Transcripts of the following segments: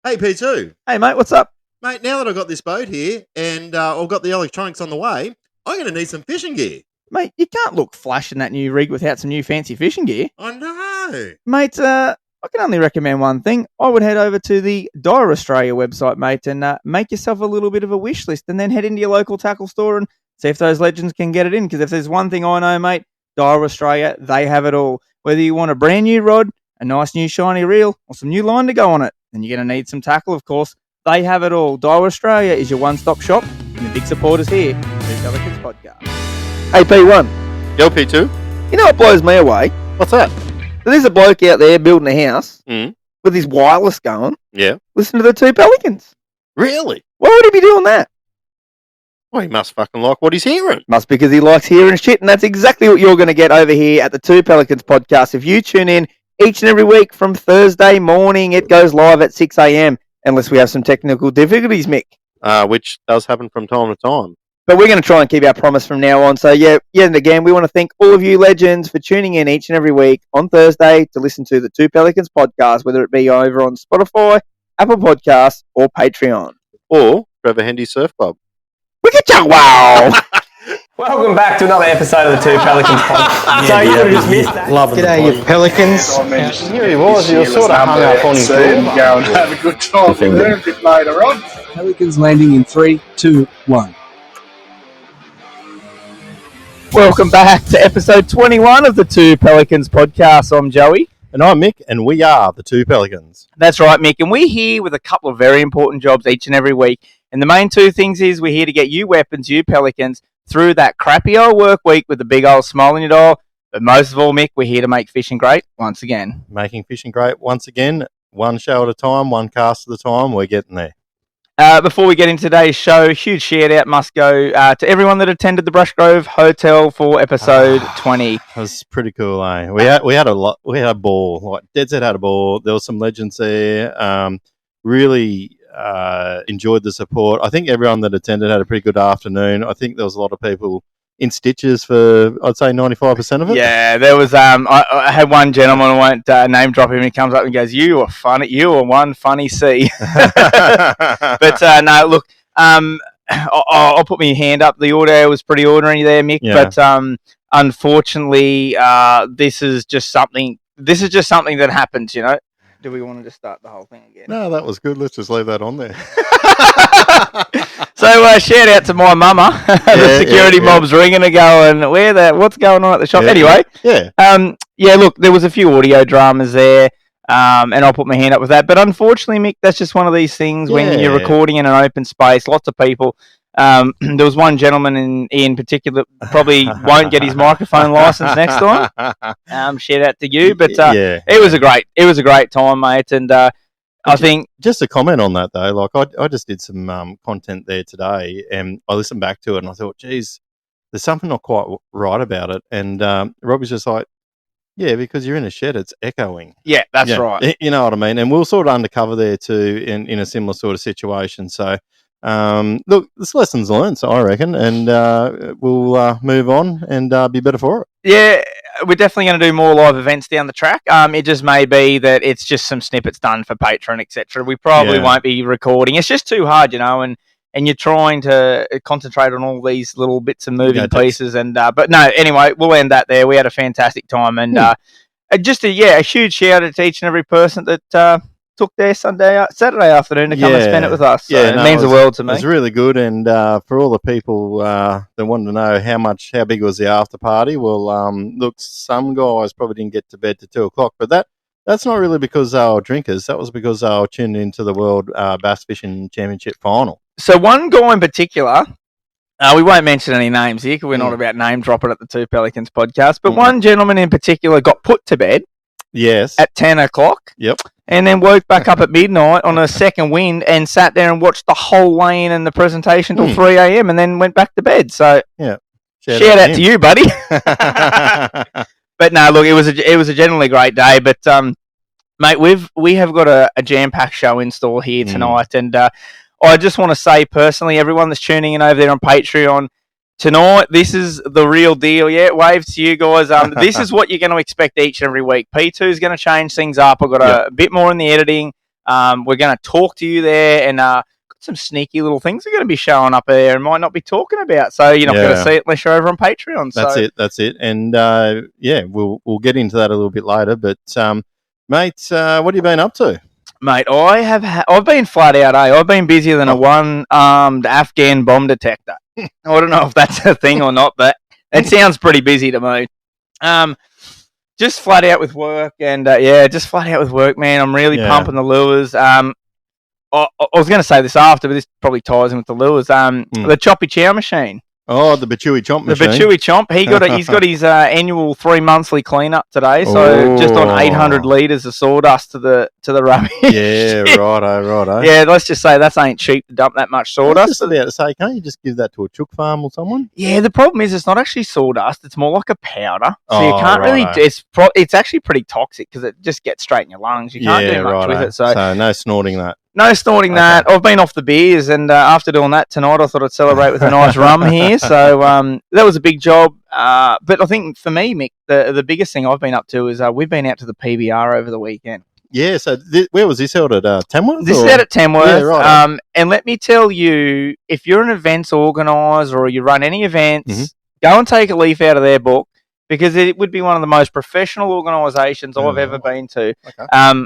Hey, P2. Hey, mate, what's up? Mate, now that I've got this boat here and I've got the electronics on the way, I'm going to need some fishing gear. Mate, you can't look flash in that new rig without some new fancy fishing gear. I know. Mate, I can only recommend one thing. I would head over to the Dyer Australia website, mate, and make yourself a little bit of a wish list and then head into your local tackle store and see if those legends can get it in. Because if there's one thing I know, mate, Dyer Australia, they have it all. Whether you want a brand new rod, a nice new shiny reel, or some new line to go on it, then you're going to need some tackle, of course. They have it all. Dyer Australia is your one-stop shop, and the big supporters here, the Pelicans Podcast. Hey, P1. Yo, P2. You know what blows me away? What's that? There's a bloke out there building a house with his wireless going. Yeah. Listen to the two Pelicans. Really? Why would he be doing that? Well, he must fucking like what he's hearing. Must because he likes hearing shit, and that's exactly what you're going to get over here at the Two Pelicans Podcast. If you tune in each and every week from Thursday morning, it goes live at 6 a.m, unless we have some technical difficulties, Mick. Which does happen from time to time. But we're going to try and keep our promise from now on. So, yeah, yet and again, we want to thank all of you legends for tuning in each and every week on Thursday to listen to the Two Pelicans Podcast, whether it be over on Spotify, Apple Podcasts, or Patreon. Or Trevor Hendy Surf Club. Look at you, wow! Welcome back to another episode of the Two Pelicans podcast. So you would have just missed that. G'day, you Pelicans. Here he was, you were sort of hung up on his Go and have a good time with them a bit later on. Pelicans landing in 3, 2, 1. Welcome back to episode 21 of the Two Pelicans Podcast. I'm Joey. And I'm Mick, and we are the Two Pelicans. That's right, Mick. And we're here with a couple of very important jobs each and every week. And the main two things is we're here to get you weapons, you Pelicans, through that crappy old work week with a big old smile on your door. But most of all, Mick, we're here to make fishing great once again. Making fishing great once again. One show at a time, one cast at a time. We're getting there. Before we get into today's show, huge shout out must go to everyone that attended the Brushgrove Hotel for episode 20. That was pretty cool, eh? We had a ball. Like Dead Set had a ball. There were some legends there. Really enjoyed the support. I think everyone that attended had a pretty good afternoon. I think there was a lot of people in stitches for, I'd say, 95% of it. Yeah, there was. I had one gentleman, I won't name drop him. He comes up and goes, "You are funny. You are one funny C." But no, look. I'll put my hand up. The audio was pretty ordinary there, Mick. Yeah. But unfortunately, this is just something. This is just something that happens. You know. Do we want to just start the whole thing again? No, that was good. Let's just leave that on there. So shout out to my mama. The security mob's ringing and going, what's going on at the shop? Anyway. Yeah, look, there was a few audio dramas there, and I'll put my hand up with that. But unfortunately, Mick, that's just one of these things when you're recording in an open space, lots of people. There was one gentleman in particular probably won't get his microphone license next time. Shout out to you, but it was a great time, mate. And I think just a comment on that though, like I just did some content there today, and I listened back to it, and I thought, geez, there's something not quite right about it. And Rob was just like, yeah, because you're in a shed, it's echoing. Yeah, that's right. You know what I mean? And we're sort of undercover there too, in a similar sort of situation. So. Look, this lesson's learned, so I reckon, and we'll move on and be better for it. Yeah, we're definitely going to do more live events down the track. It just may be that it's just some snippets done for Patreon, etc. We probably won't be recording. It's just too hard, you know, and you're trying to concentrate on all these little bits and moving pieces. And but no, anyway, we'll end that there. We had a fantastic time, and just a huge shout out to each and every person that. Took their Saturday afternoon to come and spend it with us. So it means the world to me. It was really good, and for all the people that wanted to know how big was the after party, well, look, some guys probably didn't get to bed till 2 o'clock, but that's not really because they were drinkers. That was because they were tuned into the World Bass Fishing Championship final. So one guy in particular, we won't mention any names here because we're not about name dropping at the Two Pelicans podcast, but one gentleman in particular got put to bed. Yes. At 10 o'clock. Yep. And then woke back up at midnight on a second wind and sat there and watched the whole weigh-in and the presentation till 3 a.m. and then went back to bed. So, shout out to you, buddy. But no, look, it was a generally great day. But mate, we have got a jam-packed show in store here tonight, and I just want to say personally, everyone that's tuning in over there on Patreon. Tonight, this is the real deal. Yeah, wave to you guys. This is what you're going to expect each and every week. P2 is going to change things up. I've got a bit more in the editing. We're going to talk to you there, and got some sneaky little things are going to be showing up there and might not be talking about. So you're not going to see it unless you're over on Patreon. That's it. And we'll get into that a little bit later. But mate, what have you been up to? Mate, I've been flat out, I've been busier than a one-armed Afghan bomb detector. I don't know if that's a thing or not, but it sounds pretty busy to me. Just flat out with work, and just flat out with work, man. I'm really pumping the lures. I was going to say this after, but this probably ties in with the lures. The choppy chow machine. Oh, the Batui Chomp machine. The Batui Chomp. He's got his annual 3 monthly cleanup today. So just on 800 litres of sawdust to the rubbish. Yeah, righto. Yeah, let's just say that ain't cheap to dump that much sawdust. I was just about to say, can't you just give that to a chook farm or someone? Yeah, the problem is it's not actually sawdust. It's more like a powder. So you can't really. It's actually pretty toxic because it just gets straight in your lungs. You can't do much with it. So no snorting that. No snorting that. I've been off the beers, and after doing that tonight, I thought I'd celebrate with a nice rum here. So that was a big job. But I think for me, Mick, the biggest thing I've been up to is we've been out to the PBR over the weekend. Yeah, so where was this held at? Tamworth? This is out at Tamworth. Yeah, right. And let me tell you, if you're an events organiser or you run any events, go and take a leaf out of their book because it would be one of the most professional organisations I've ever been to. Okay.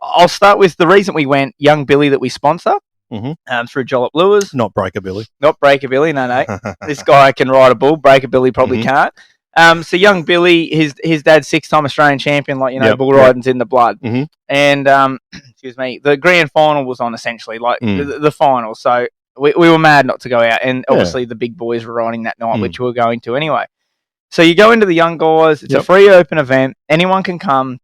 I'll start with the reason we went. Young Billy that we sponsor through Jollop Lures. Not Breaker Billy. Not Breaker Billy. No. This guy can ride a bull. Breaker Billy probably can't. So young Billy, his dad's 6-time Australian champion. Bull riding's in the blood. And excuse me, the grand final was on essentially the final. So we were mad not to go out, and obviously the big boys were riding that night, which we were going to anyway. So you go into the young guys. It's a free open event. Anyone can come.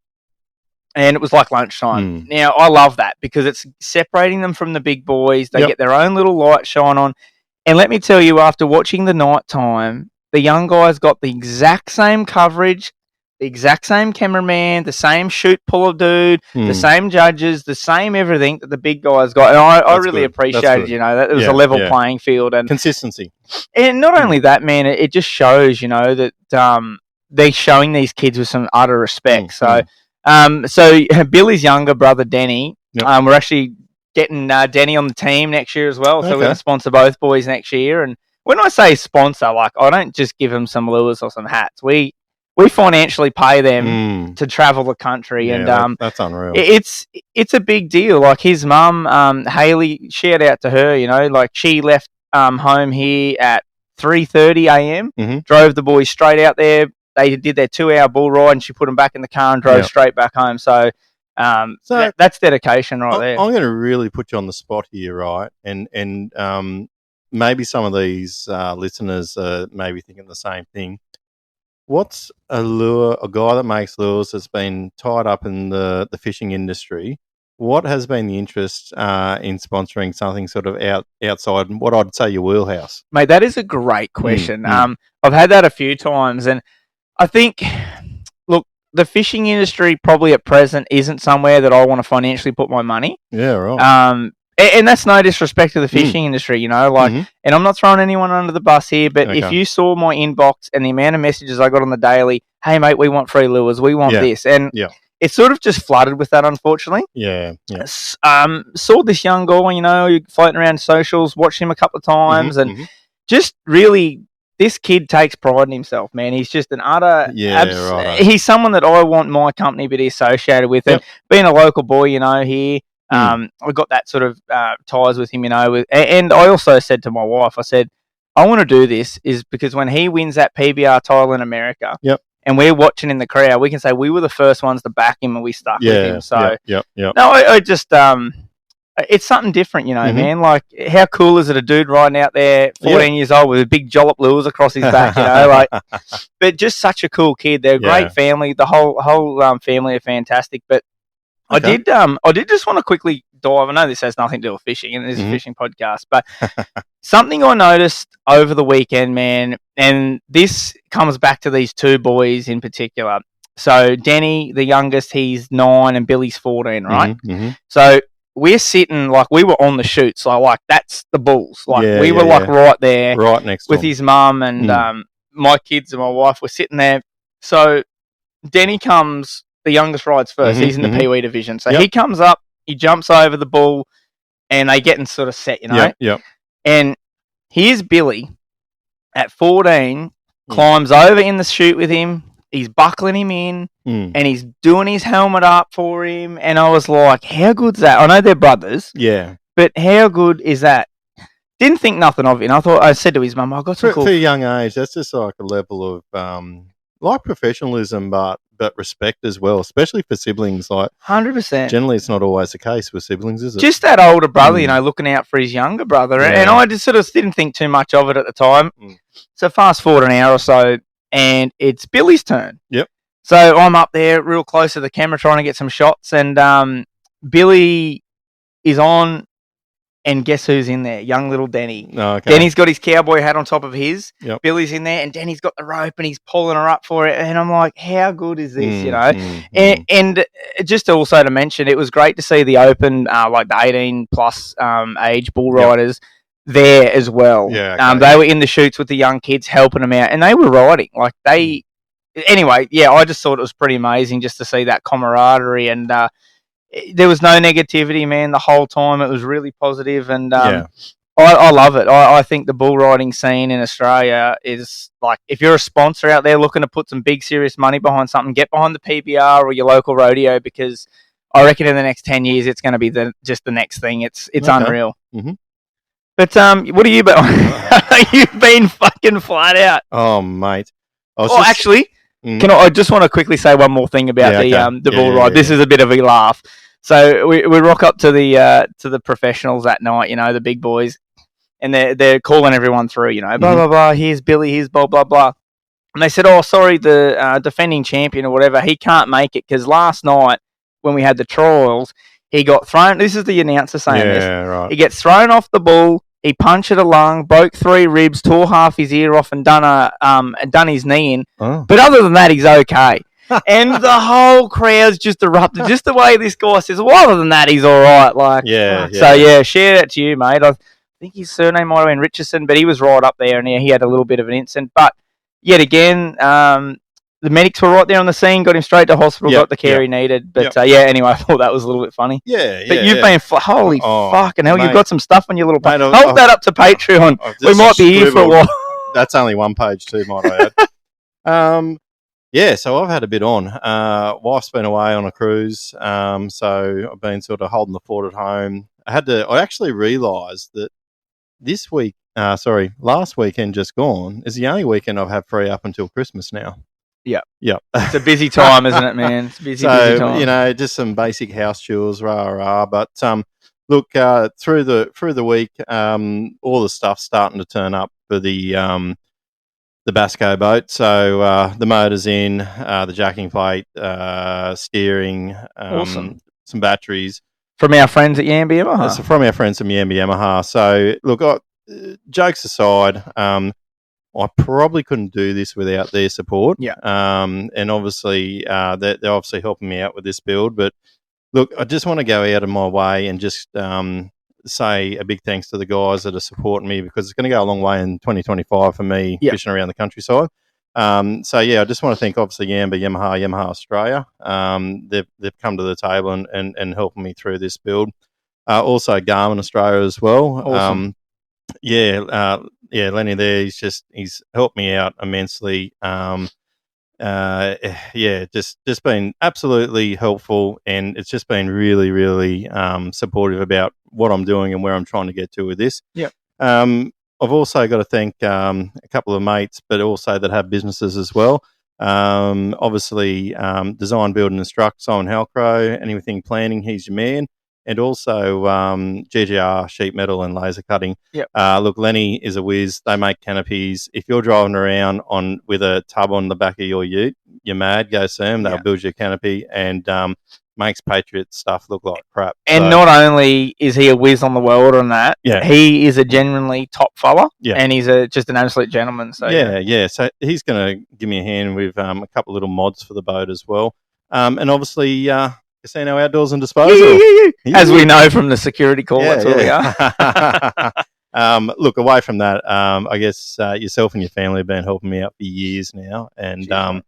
And it was like lunchtime. Now, I love that because it's separating them from the big boys. They get their own little light shine on. And let me tell you, after watching the nighttime, the young guys got the exact same coverage, the exact same cameraman, the same shoot-puller dude, the same judges, the same everything that the big guys got. And I really appreciated, that it was a level playing field. And consistency. And not only that, man, it just shows, that they're showing these kids with some utter respect. So Billy's younger brother, Denny, we're actually getting Denny on the team next year as well. So we're going to sponsor both boys next year. And when I say sponsor, I don't just give them some lures or some hats. We financially pay them to travel the country. And that's unreal. It's a big deal. Like his mum, Hayley, shout out to her, she left home here at 3:30 a.m., drove the boys straight out there. They did their 2-hour bull ride, and she put them back in the car and drove straight back home. So that's dedication there. I'm going to really put you on the spot here, right? And maybe some of these listeners are maybe thinking the same thing. What's a guy that makes lures that's been tied up in the fishing industry? What has been the interest in sponsoring something sort of outside what I'd say your wheelhouse? Mate, that is a great question. I've had that a few times, and I think, look, the fishing industry probably at present isn't somewhere that I want to financially put my money. Yeah, right. And that's no disrespect to the fishing industry, and I'm not throwing anyone under the bus here, but if you saw my inbox and the amount of messages I got on the daily, hey, mate, we want free lures, we want this, and it sort of just flooded with that, unfortunately. Yeah. Saw this young guy, floating around socials, watched him a couple of times, and just really... This kid takes pride in himself, man. He's just an utter... He's someone that I want my company to be associated with. And being a local boy, here, I got that sort of ties with him, and I also said to my wife, I said, I want to do this is because when he wins that PBR title in America, and we're watching in the crowd, we can say we were the first ones to back him and we stuck with him. So, no, I just... it's something different, man. Like, how cool is it a dude riding out there, 14 years old, with a big Jollop lures across his back, but just such a cool kid. They're a great family. The whole family are fantastic. But I did just want to quickly dive. I know this has nothing to do with fishing, and it is a fishing podcast, but something I noticed over the weekend, man, and this comes back to these two boys in particular. So Denny, the youngest, he's 9, and Billy's 14, right? So we're sitting, we were on the chute, so, that's the bulls. We were, right there. Right next to with his mum and my kids and my wife were sitting there. So Denny comes, the youngest rides first. He's in the Pee-wee division. So he comes up, He jumps over the bull, and they getting sort of set, Yep. And here's Billy at 14, climbs over in the chute with him. He's buckling him in, and he's doing his helmet up for him. And I was like, how good's that? I know they're brothers. Yeah. But how good is that? Didn't think nothing of it. And I said to his mum, I got some cool... For a young age, that's just like a level of, like professionalism, but respect as well, especially for siblings. Like 100%. Generally, it's not always the case with siblings, is it? Just that older brother, looking out for his younger brother. Yeah. And I just sort of didn't think too much of it at the time. So fast forward an hour or so, and it's Billy's turn. Yep. So I'm up there real close to the camera trying to get some shots, and Billy is on, and guess who's in there? Young little Denny. Oh, okay. Denny's got his cowboy hat on top of his. Yep. Billy's in there, and Denny's got the rope, and he's pulling her up for it. And I'm like, how good is this, And just also to mention, it was great to see the open, like the 18-plus age bull riders there as well. Yeah, okay. They were in the chutes with the young kids, helping them out, and they were riding. Like, they... Anyway, I just thought it was pretty amazing just to see that camaraderie, and there was no negativity, man, the whole time. It was really positive, and I love it. I think the bull riding scene in Australia is, like, if you're a sponsor out there looking to put some big, serious money behind something, get behind the PBR or your local rodeo, because I reckon in the next 10 years it's going to be just the next thing. It's unreal. Mm-hmm. But what have you been on? You've been fucking flat out. Oh, mate. Actually... I just want to quickly say one more thing about the bull ride. This is a bit of a laugh. So we rock up to the professionals that night, the big boys, and they're calling everyone through, blah blah blah. Here's Billy. Here's blah blah blah. And they said, "Oh, sorry, the defending champion or whatever, he can't make it because last night when we had the trials, he got thrown." This is the announcer saying this. Right. He gets thrown off the bull. He punctured a lung, broke 3 ribs, tore half his ear off, and done his knee in. Oh. But other than that, he's okay. And the whole crowd's just erupted. Just the way this guy says, well, other than that, he's all right. Like, So, share that to you, mate. I think his surname might have been Richardson, but he was right up there, and he had a little bit of an incident. But yet again, the medics were right there on the scene, got him straight to hospital, got the care he needed. But anyway, I thought that was a little bit funny. But you've been holy fucking hell, mate, you've got some stuff on your little page. Hold that up to Patreon. We might be here for a while. That's only one page too, might I add. So I've had a bit on. Wife's been away on a cruise, so I've been sort of holding the fort at home. I actually realised that last weekend just gone is the only weekend I've had free up until Christmas now. Yeah. It's a busy time, isn't it, man? It's busy time. Just some basic house chores, rah. But look, through the week, all the stuff's starting to turn up for the Basco boat. So the motor's in, the jacking plate, steering, awesome. Some batteries. From our friends at Yambi Yamaha. So from our friends from Yambi Yamaha. So look, jokes aside, I probably couldn't do this without their support. Yeah. And obviously, they're obviously helping me out with this build. But look, I just want to go out of my way and just say a big thanks to the guys that are supporting me, because it's going to go a long way in 2025 for me fishing around the countryside. I just want to thank obviously Yamaha Australia. They've come to the table and helping me through this build. Also Garmin Australia as well. Awesome. Lenny there, he's helped me out immensely. Just been absolutely helpful, and it's just been really, really supportive about what I'm doing and where I'm trying to get to with this. Yeah. I've also got to thank a couple of mates, but also that have businesses as well. Obviously, Design, Build and Instruct, Simon Halcrow, anything planning, he's your man. And also GGR, sheet metal and laser cutting. Yep. Look, Lenny is a whiz. They make canopies. If you're driving around with a tub on the back of your ute, you're mad. Go see them. They'll build you a canopy and makes Patriot stuff look like crap. And not only is he a whiz on the world on that, he is a genuinely top fella. Yeah. And he's just an absolute gentleman. So So he's going to give me a hand with a couple of little mods for the boat as well. And obviously... Casino Outdoors and Disposal. As we know from the security call, that's where we are. Look, away from that, I guess yourself and your family have been helping me out for years now. And, nice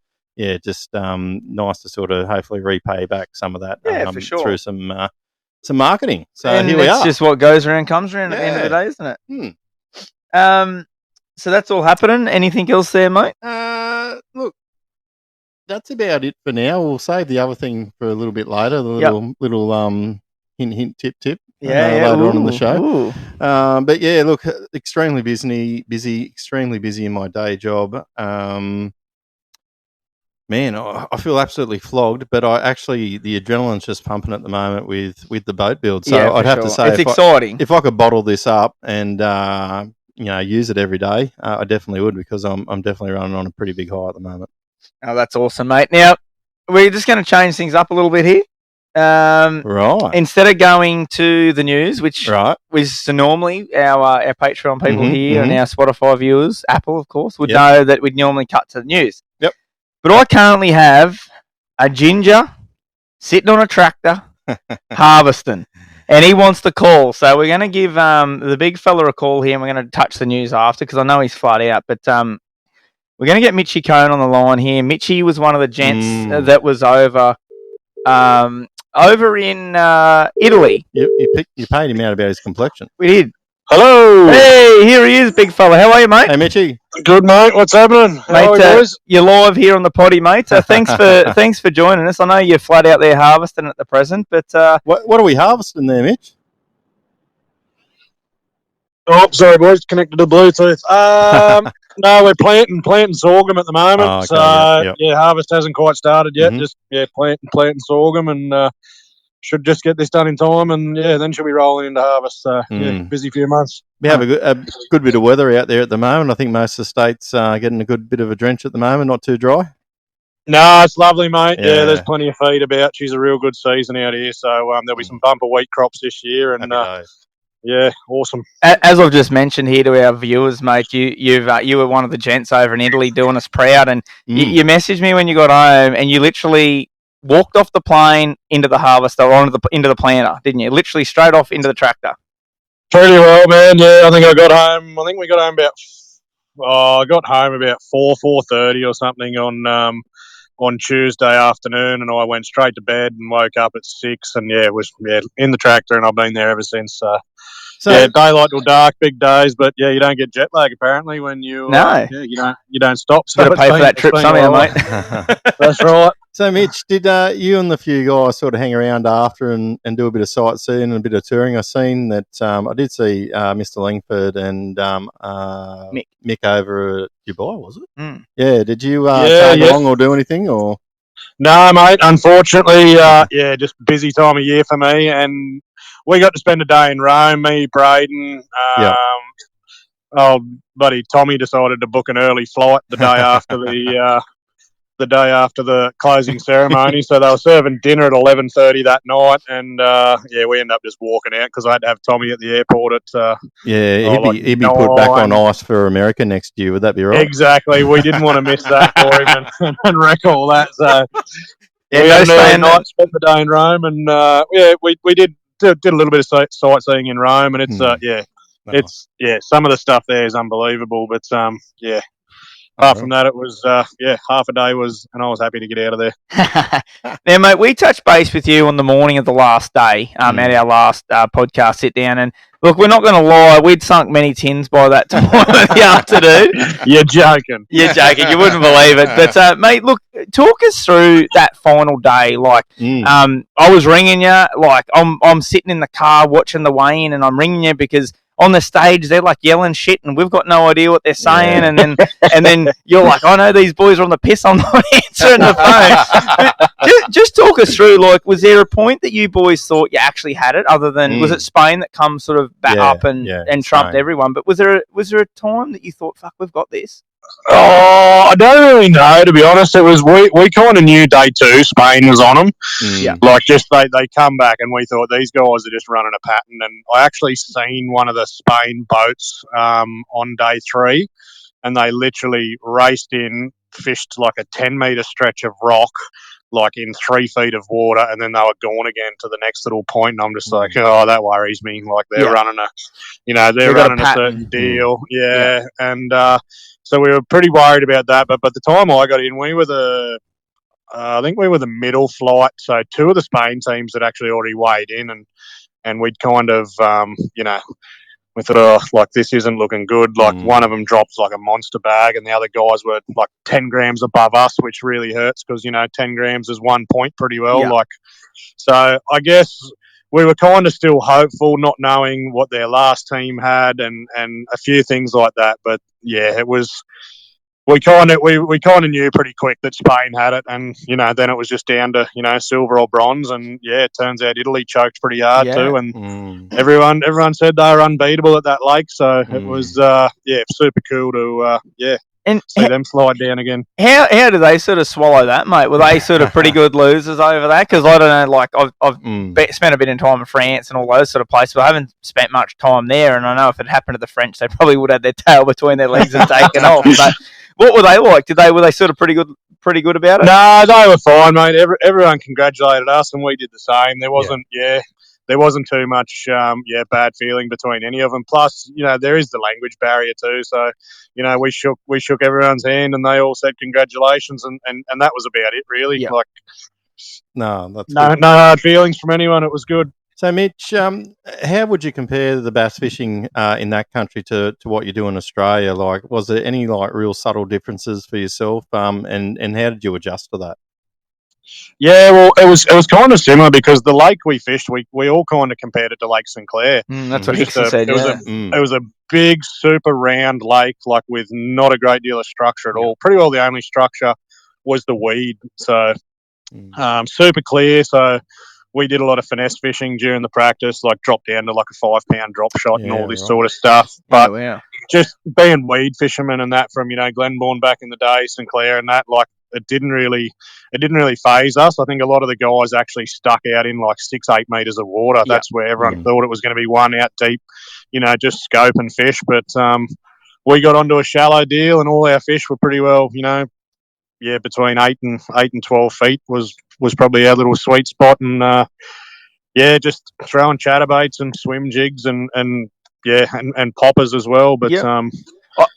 to sort of hopefully repay back some of that for sure. through some some marketing. So and here we are. It's just what goes around comes around at the end of the day, isn't it? So that's all happening. Anything else there, mate? Look, that's about it for now. We'll save the other thing for a little bit later. The little hint, tip. Later on in the show. But yeah, look, extremely busy, extremely busy in my day job. Man, I feel absolutely flogged, but the adrenaline's just pumping at the moment with the boat build. So I'd have to say, it's exciting. If I could bottle this up and use it every day, I definitely would, because I'm definitely running on a pretty big high at the moment. Oh, that's awesome, mate. Now we're just going to change things up a little bit here. Right. Instead of going to the news, which was normally our Patreon people here and our Spotify viewers, Apple, of course, would know that we'd normally cut to the news. Yep. But I currently have a ginger sitting on a tractor harvesting, and he wants to call. So we're going to give the big fella a call here, and we're going to touch the news after, because I know he's flat out. But we're going to get Mitch Cone on the line here. Mitchie was one of the gents that was over in Italy. You paid him out about his complexion. We did. Hello. Hey, here he is, big fella. How are you, mate? Hey, Mitchie. Good, mate. What's happening? Mate, you're live here on the potty, mate. So thanks for joining us. I know you're flat out there harvesting at the present, but what are we harvesting there, Mitch? Oh, sorry, boys. Connected to Bluetooth. No, we're planting sorghum at the moment. Oh, okay, harvest hasn't quite started yet. Just planting sorghum, and should just get this done in time, and then she'll be rolling into harvest. So busy few months. We have a good bit of weather out there at the moment. I think most of the states are getting a good bit of a drench at the moment. Not too dry. No, it's lovely, mate. Yeah, there's plenty of feed about. She's a real good season out here, so there'll be some bumper wheat crops this year, and awesome. As I've just mentioned here to our viewers, mate, you were one of the gents over in Italy doing us proud, and you messaged me when you got home, and you literally walked off the plane into the harvester or into the planter, didn't you? Literally straight off into the tractor. Pretty well, man. Yeah, I think I got home. I think we got home about. I got home about 4:30 or something on Tuesday afternoon, and I went straight to bed and woke up at 6, and was in the tractor, and I've been there ever since. So daylight till dark, big days, but you don't get jet lag apparently when you you don't stop. So got to pay for that trip somehow, mate. That's right. So, Mitch, did you and the few guys sort of hang around after and do a bit of sightseeing and a bit of touring? I've seen that I did see Mr. Langford and Mick over at Dubai, was it? Mm. Yeah. Did you tag along or do anything? Or no, mate. Unfortunately, just busy time of year for me, and we got to spend a day in Rome. Me, Braden. Buddy Tommy decided to book an early flight the day after the closing ceremony, so they were serving dinner at 11:30 that night, and we ended up just walking out because I had to have Tommy at the airport at he'd be put back on ice for America next year. Would that be right? Exactly. We didn't want to miss that for him and wreck all that. So we had an early night, spent the day in Rome, and we did a little bit of sightseeing in Rome, and it's some of the stuff there is unbelievable, but apart from that, it was half a day and I was happy to get out of there. Now, mate, we touched base with you on the morning of the last day at our last podcast sit down, and look, we're not going to lie, we'd sunk many tins by that time in the afternoon. You're joking. You wouldn't believe it. But mate, look, talk us through that final day. Like, I was ringing you, like I'm sitting in the car watching the weigh-in, and I'm ringing you because on the stage they're like yelling shit and we've got no idea what they're saying, and then you're like, I know these boys are on the piss, I'm not answering the phone. just talk us through, like, was there a point that you boys thought you actually had it, other than was it Spain that comes sort of back up and trumped Spain. Everyone, but was there a time that you thought, fuck, we've got this? Oh, I don't really know, to be honest. It was we kind of knew day 2 Spain was on them. Like, just they come back, and we thought these guys are just running a pattern. And I actually seen one of the Spain boats on day 3, and they literally raced in, fished like a 10-meter stretch of rock, like in 3 feet of water, and then they were gone again to the next little point. And I'm just like, oh, that worries me. Like, they're running they're running a certain deal. And so we were pretty worried about that. But by the time I got in, we were I think we were the middle flight. So 2 of the Spain teams had actually already weighed in, and we'd kind of, we thought, oh, like, this isn't looking good. Like, one of them drops like a monster bag, and the other guys were like 10 grams above us, which really hurts because, 10 grams is 1 point pretty well. Yeah. So I guess we were kind of still hopeful, not knowing what their last team had and a few things like that. But yeah, it was. We kind of knew pretty quick that Spain had it, and then it was just down to silver or bronze, and yeah, it turns out Italy choked pretty hard too, and everyone said they were unbeatable at that lake, so it was super cool to see them slide down again. How did they sort of swallow that, mate? Were they sort of pretty good losers over that? Because I don't know, like I've spent a bit of time in France and all those sort of places, but I haven't spent much time there, and I know if it happened to the French, they probably would have their tail between their legs and taken off. But what were they like? Were they sort of pretty good about it? No, they were fine, mate. Everyone congratulated us, and we did the same. There wasn't too much bad feeling between any of them. Plus, there is the language barrier too. So, we shook everyone's hand, and they all said congratulations, and that was about it, really. Yeah. Like, no hard feelings from anyone. It was good. So, Mitch, how would you compare the bass fishing in that country to what you do in Australia? Like, was there any real subtle differences for yourself? And how did you adjust to that? Yeah, well, it was kind of similar because the lake we fished, we all kind of compared it to Lake Sinclair. That's what Hickson said. It was a big, super round lake, like with not a great deal of structure at all. Pretty well, the only structure was the weed. So, super clear. So, we did a lot of finesse fishing during the practice, like drop down to like a 5-pound drop shot and all this sort of stuff. But just being weed fishermen and that from Glenbourne back in the day, Sinclair and that, like, it didn't really phase us. I think a lot of the guys actually stuck out in like 6-8 meters of water. Yep. That's where everyone thought it was going to be one out deep, just scope and fish. But we got onto a shallow deal, and all our fish were pretty well, between 8 and 12 feet was probably our little sweet spot. And just throwing chatterbaits and swim jigs and poppers as well. But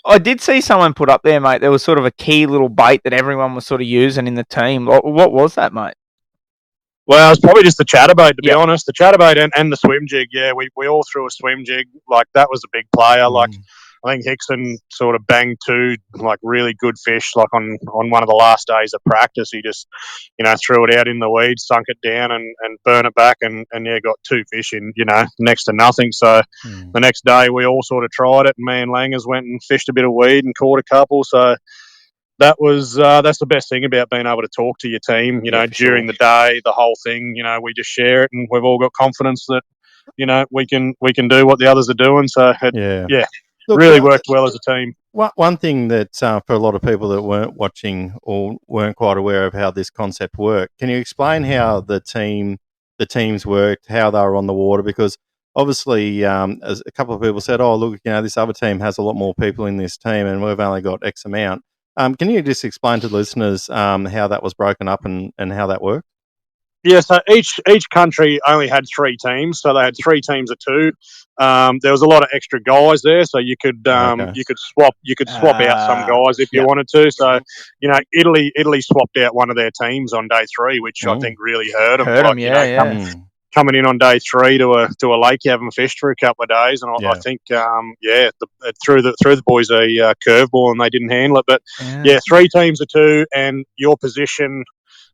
I did see someone put up there, mate. There was sort of a key little bait that everyone was sort of using in the team. What was that, mate? Well, it's probably just the chatterbait, to be honest. The chatterbait and the swim jig. Yeah, we all threw a swim jig. Like, that was a big player. Like, I think Hickson sort of banged 2 like really good fish. Like on one of the last days of practice, he just threw it out in the weeds, sunk it down, and burn it back, and got 2 fish in next to nothing. So the next day we all sort of tried it, and me and Langers went and fished a bit of weed and caught a couple. So that was that's the best thing about being able to talk to your team. During the day, the whole thing. We just share it, and we've all got confidence that we can do what the others are doing. So Look, really worked well as a team. One thing that for a lot of people that weren't watching or weren't quite aware of how this concept worked, can you explain how the teams worked, how they were on the water? Because obviously, as a couple of people said, "Oh, look, this other team has a lot more people in this team, and we've only got X amount." Can you just explain to the listeners how that was broken up and how that worked? Yeah, so each country only had 3 teams, so they had 3 teams of 2. There was a lot of extra guys there, so you could swap out some guys if you wanted to. So Italy swapped out one of their teams on day 3, which I think really hurt them. Coming in on day 3 to a lake you haven't fished for a couple of days, and I think it threw the boys a curveball and they didn't handle it. But 3 teams of 2, and your position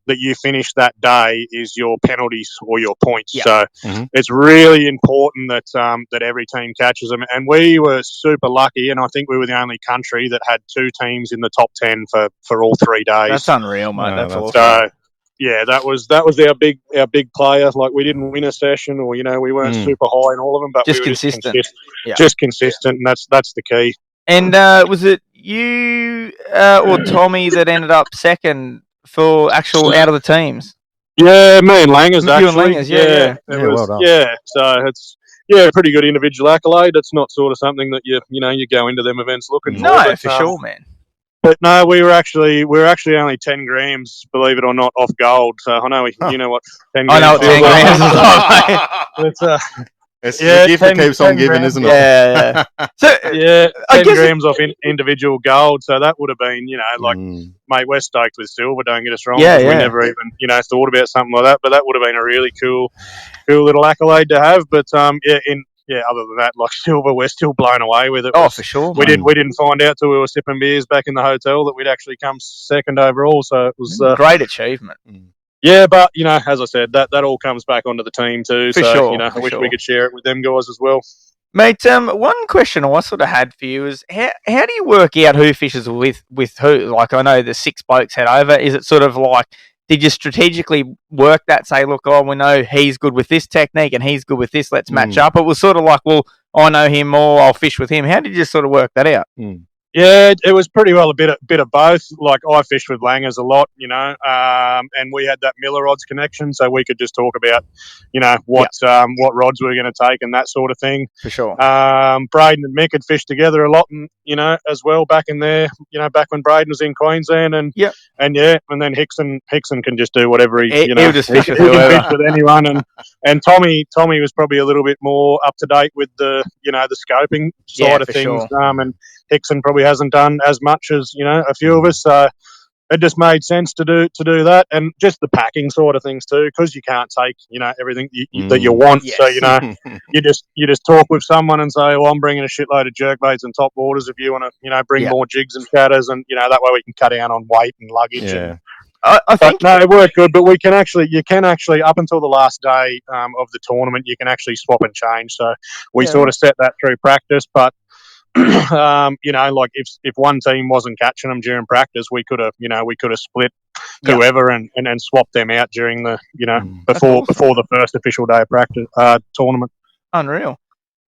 that you finish that day is your penalties or your points. So it's really important that every team catches them. And we were super lucky, and I think we were the only country that had 2 teams in the top 10 for all 3 days. That's unreal, mate. That's awesome. So that was our big player. Like, we didn't win a session, or we weren't super high in all of them, but just we were consistent. Just consistent, and that's the key. And was it you or Tommy that ended up second for actual out of the teams? Yeah, me and Langers actually. You and Langers, well done. Yeah, so it's a pretty good individual accolade. It's not sort of something that you go into them events looking for. No, for sure, man. But no, we were actually only 10 grams, believe it or not, off gold. So I know you know what 10 grams. I know what 10 grams is like. It's the gift that keeps on 10 giving, grams. isn't it? Yeah. So Yeah, I 10 guess grams off individual gold. So that would have been, like, mate, we're stoked with silver. Don't get us wrong. Yeah, 'Cause we yeah. never even, thought about something like that. But that would have been a really cool little accolade to have. But other than that, like silver, we're still blown away with it. for sure. We didn't find out till we were sipping beers back in the hotel that we'd actually come second overall. So it was Great achievement. yeah, but as I said, that all comes back onto the team too. For So sure, I for wish sure. we could share it with them guys as well. Mate, one question I sort of had for you is how do you work out who fishes with who? Like, I know the 6 blokes head over. Is it sort of like, did you strategically work that, say, look, we know he's good with this technique and he's good with this, let's match up? It was sort of like, well, I know him more, I'll fish with him. How did you sort of work that out? Yeah, it was pretty well a bit of both. Like, I fished with Langers a lot, and we had that Miller rods connection, so we could just talk about, what rods we were going to take and that sort of thing. For sure. Braden and Mick had fished together a lot, and, as well back in there, back when Braden was in Queensland, and then Hickson can just do whatever he'll just fish with he whoever. can fish with anyone, and Tommy was probably a little bit more up to date with the the scoping side of things, sure. and Hickson probably hasn't done as much as a few of us, so it just made sense to do that, and just the packing sort of things too, because you can't take everything that you want. Yes. So you just talk with someone and say, well, I'm bringing a shitload of jerkbaits and top waters if you want to bring more jigs and shatters, and that way we can cut down on weight and luggage. Yeah. I think no, it worked good, but you can actually up until the last day of the tournament, you can actually swap and change. So we sort of set that through practice, but like if one team wasn't catching them during practice, we could have split whoever and swapped them out during the before the first official day of practice tournament. Unreal,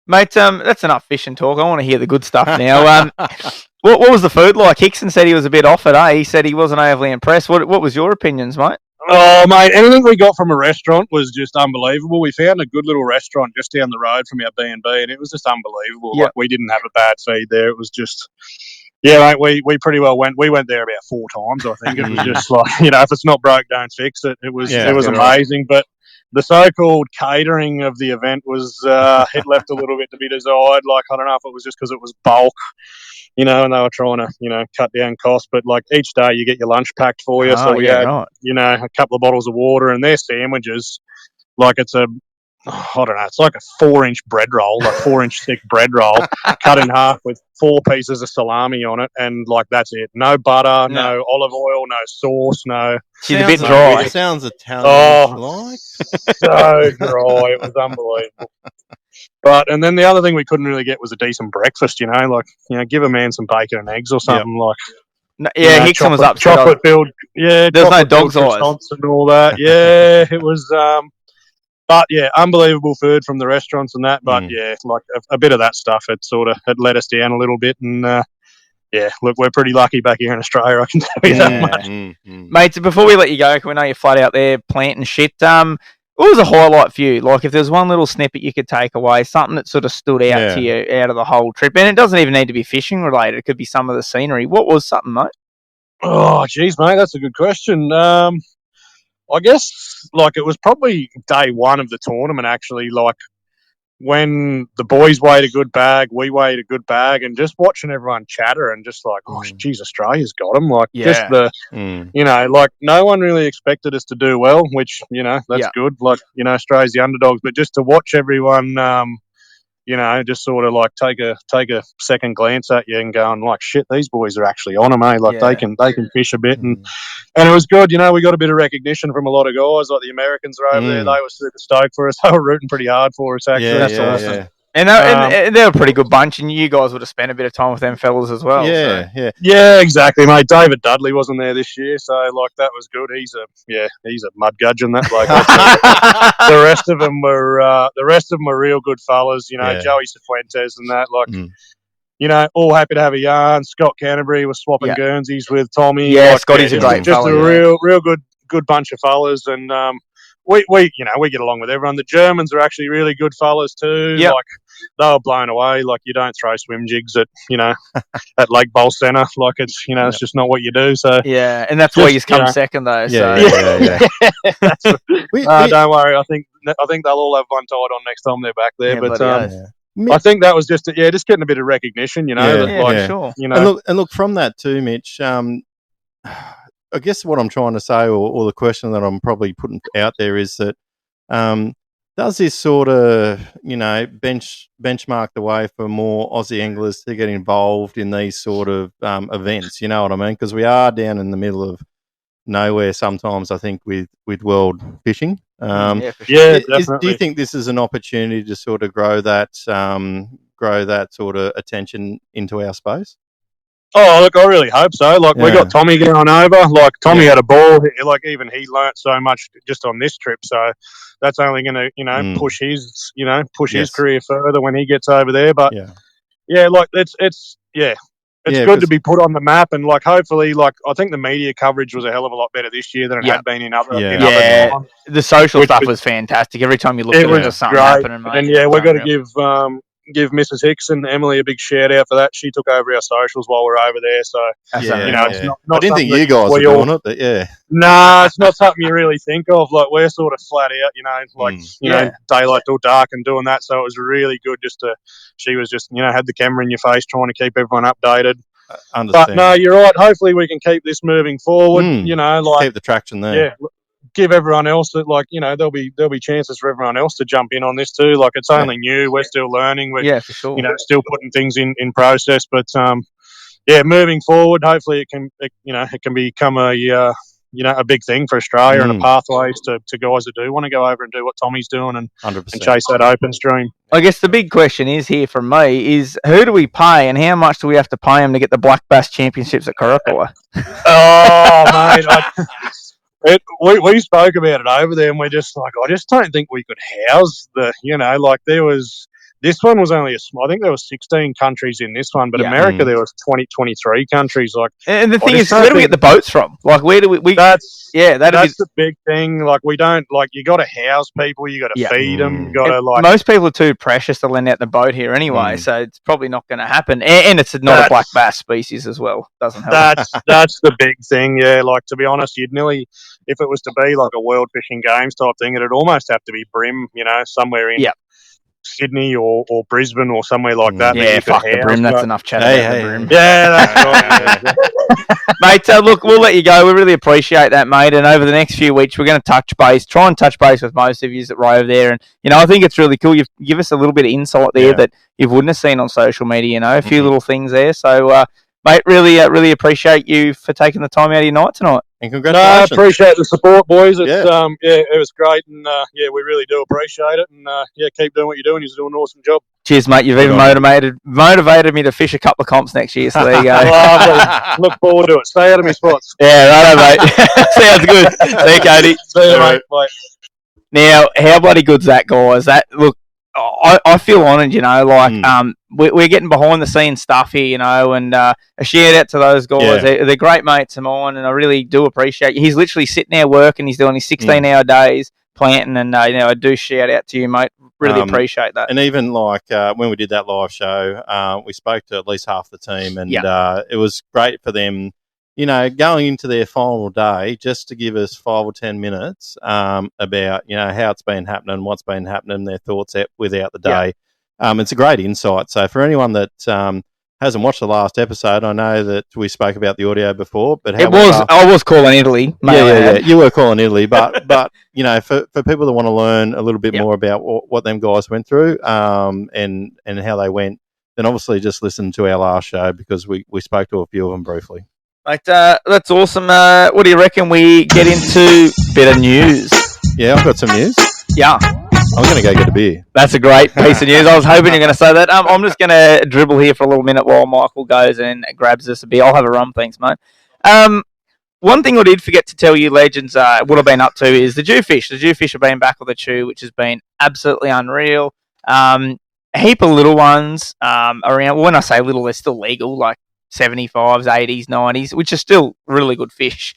mate. That's enough fishing talk. I want to hear the good stuff now. What was the food like? Hickson said he was a bit off it. He said he wasn't overly impressed. What was your opinions, mate? Oh, mate, anything we got from a restaurant was just unbelievable. We found a good little restaurant just down the road from our B&B, and it was just unbelievable. Yep. Like, we didn't have a bad feed there. It was just, mate, we pretty well went. We went there about 4 times, I think. It was just like, if it's not broke, don't fix it. It was amazing, but the so-called catering of the event was, it left a little bit to be desired. Like, I don't know if it was just because it was bulk, and they were trying to, cut down costs. But, like, each day you get your lunch packed for you. So we had, a couple of bottles of water, and their sandwiches, like, it's it's like a 4-inch bread roll, like 4-inch thick bread roll, cut in half with 4 pieces of salami on it, and, like, that's it. No butter, no olive oil, no sauce, no. She's a bit dry. It sounds Italian. Oh, so dry. It was unbelievable. And then the other thing we couldn't really get was a decent breakfast, give a man some bacon and eggs or something, Hickson was upset. Chocolate filled, there's no dog's eyes and all that. Yeah, it was, but yeah, unbelievable food from the restaurants and that. But yeah, like a bit of that stuff, it let us down a little bit. And look, we're pretty lucky back here in Australia, I can tell you that much. Mate, before we let you go, we know you're flat out there planting shit. What was a highlight for you? Like, if there's one little snippet you could take away, something that sort of stood out to you out of the whole trip, and it doesn't even need to be fishing related. It could be some of the scenery. What was something, mate? Oh, geez, mate, that's a good question. I guess, like, it was probably day one of the tournament, actually, like, when the boys weighed a good bag, we weighed a good bag, and just watching everyone chatter and just like, oh, geez, Australia's got them. Like, just the, like, no one really expected us to do well, which, that's good. Like, Australia's the underdogs, but just to watch everyone, just sort of like take a second glance at you and going like, shit, these boys are actually on them, eh? Like they can fish a bit, and it was good. We got a bit of recognition from a lot of guys. Like the Americans are over there; they were super stoked for us. They were rooting pretty hard for us, actually. That's awesome. Yeah. And they're a pretty good bunch, and you guys would have spent a bit of time with them fellas as well. Yeah, exactly, mate. David Dudley wasn't there this year, so like that was good. He's a mud gudgeon, that bloke. The rest of them were real good fellas. Joey Cifuentes and that. Like, all happy to have a yarn. Scott Canterbury was swapping Guernseys with Tommy. Yeah, Scotty's a great just fella. Real good bunch of fellas, and we get along with everyone. The Germans are actually really good fellas too. Yep. Like, they were blown away. Like, you don't throw swim jigs at, at Lake Bowl Centre. Like, it's, it's just not what you do. So yeah, and that's why you come second though. Yeah. Don't worry. I think they'll all have one tied on next time they're back there. But I think that was just getting a bit of recognition. Sure. And look from that too, Mitch. I guess what I'm trying to say, or the question that I'm probably putting out there, is that does this sort of benchmark the way for more Aussie anglers to get involved in these sort of events? You know what I mean? Because we are down in the middle of nowhere sometimes, I think, with world fishing. For sure. Definitely. Do you think this is an opportunity to sort of grow that sort of attention into our space? Oh, look, I really hope so. Like, we got Tommy going over. Like, Tommy had a ball. Like, even he learnt so much just on this trip. So that's only going to, push his, his career further when he gets over there. But like, it's good to be put on the map. And like, hopefully, like, I think the media coverage was a hell of a lot better this year than it had been in other times. The social stuff was fantastic. Every time you looked at it, there was something happening, mate. And we've got to give Mrs. Hicks and Emily a big shout out for that. She took over our socials while we're over there. So, it's not I didn't think you guys were doing it, but Nah, it's not something you really think of. Like, we're sort of flat out, daylight till dark and doing that. So it was really good she was just, had the camera in your face trying to keep everyone updated. But no, you're right. Hopefully we can keep this moving forward, keep the traction there. Yeah. Give everyone else that, there'll be chances for everyone else to jump in on this too. Like, it's only new. We're still learning. We're, for sure. Still putting things in process. But moving forward, hopefully it can become a big thing for Australia and a pathways to guys that do want to go over and do what Tommy's doing and chase that open stream. I guess the big question is here from me is, who do we pay and how much do we have to pay them to get the Black Bass Championships at Kurrakoa? Oh, mate. We spoke about it over there, and we're just like, I just don't think we could house this one was only I think there was 16 countries in this one, but America there was 23 countries. Like, and the thing is, where do we get the boats from? Like, where do we? That's the big thing. Like, we don't you got to house people, you got to feed them, you got to Most people are too precious to lend out the boat here anyway, so it's probably not going to happen. And it's not a black bass species as well. Doesn't help. That's the big thing. Yeah, like, to be honest, you'd nearly, if it was to be like a World Fishing Games type thing, it'd almost have to be brim, somewhere in Sydney or Brisbane or somewhere like that. Yeah, fuck the brim. That's enough chat about the brim. Yeah, that's right. Mate, look, we'll let you go. We really appreciate that, mate. And over the next few weeks, we're going to try and touch base with most of you that rove there. And, I think it's really cool. You've give us a little bit of insight there that you wouldn't have seen on social media, a few little things there. So, mate, really appreciate you for taking the time out of your night tonight. And congratulations. I appreciate the support, boys. It's, it was great. And, we really do appreciate it. And, keep doing what you're doing. You're doing an awesome job. Cheers, mate. You've even motivated me to fish a couple of comps next year. So there you go. Look forward to it. Stay out of my spots. Yeah, righto, mate. Sounds good. See you, Cody. See you, mate. Bye. Now, how bloody good's that, guys? Look, I feel honoured, we're getting behind the scenes stuff here, and a shout out to those guys. Yeah. They're great mates of mine, and I really do appreciate you. He's literally sitting there working. He's doing his 16-hour days planting, and I do shout out to you, mate. Really appreciate that. And even when we did that live show, we spoke to at least half the team, and it was great for them. Going into their final day, just to give us 5 or 10 minutes about, how it's been happening, what's been happening, their thoughts without the day. It's a great insight. So for anyone that hasn't watched the last episode, I know that we spoke about the audio before, but I was calling Italy. Yeah, you were calling Italy, but for people that want to learn a little bit more about what them guys went through and how they went, then obviously just listen to our last show because we spoke to a few of them briefly. Mate, that's awesome. What do you reckon we get into bit of news? Yeah, I've got some news. Yeah. I'm going to go get a beer. That's a great piece of news. I was hoping you're going to say that. I'm just going to dribble here for a little minute while Michael goes and grabs us a beer. I'll have a rum, thanks, mate. One thing I did forget to tell you, legends, what I've been up to is the Jewfish. The Jewfish have been back with the chew, which has been absolutely unreal. A heap of little ones around. When I say little, they're still legal, like 75s, 80s, 90s, which are still really good fish.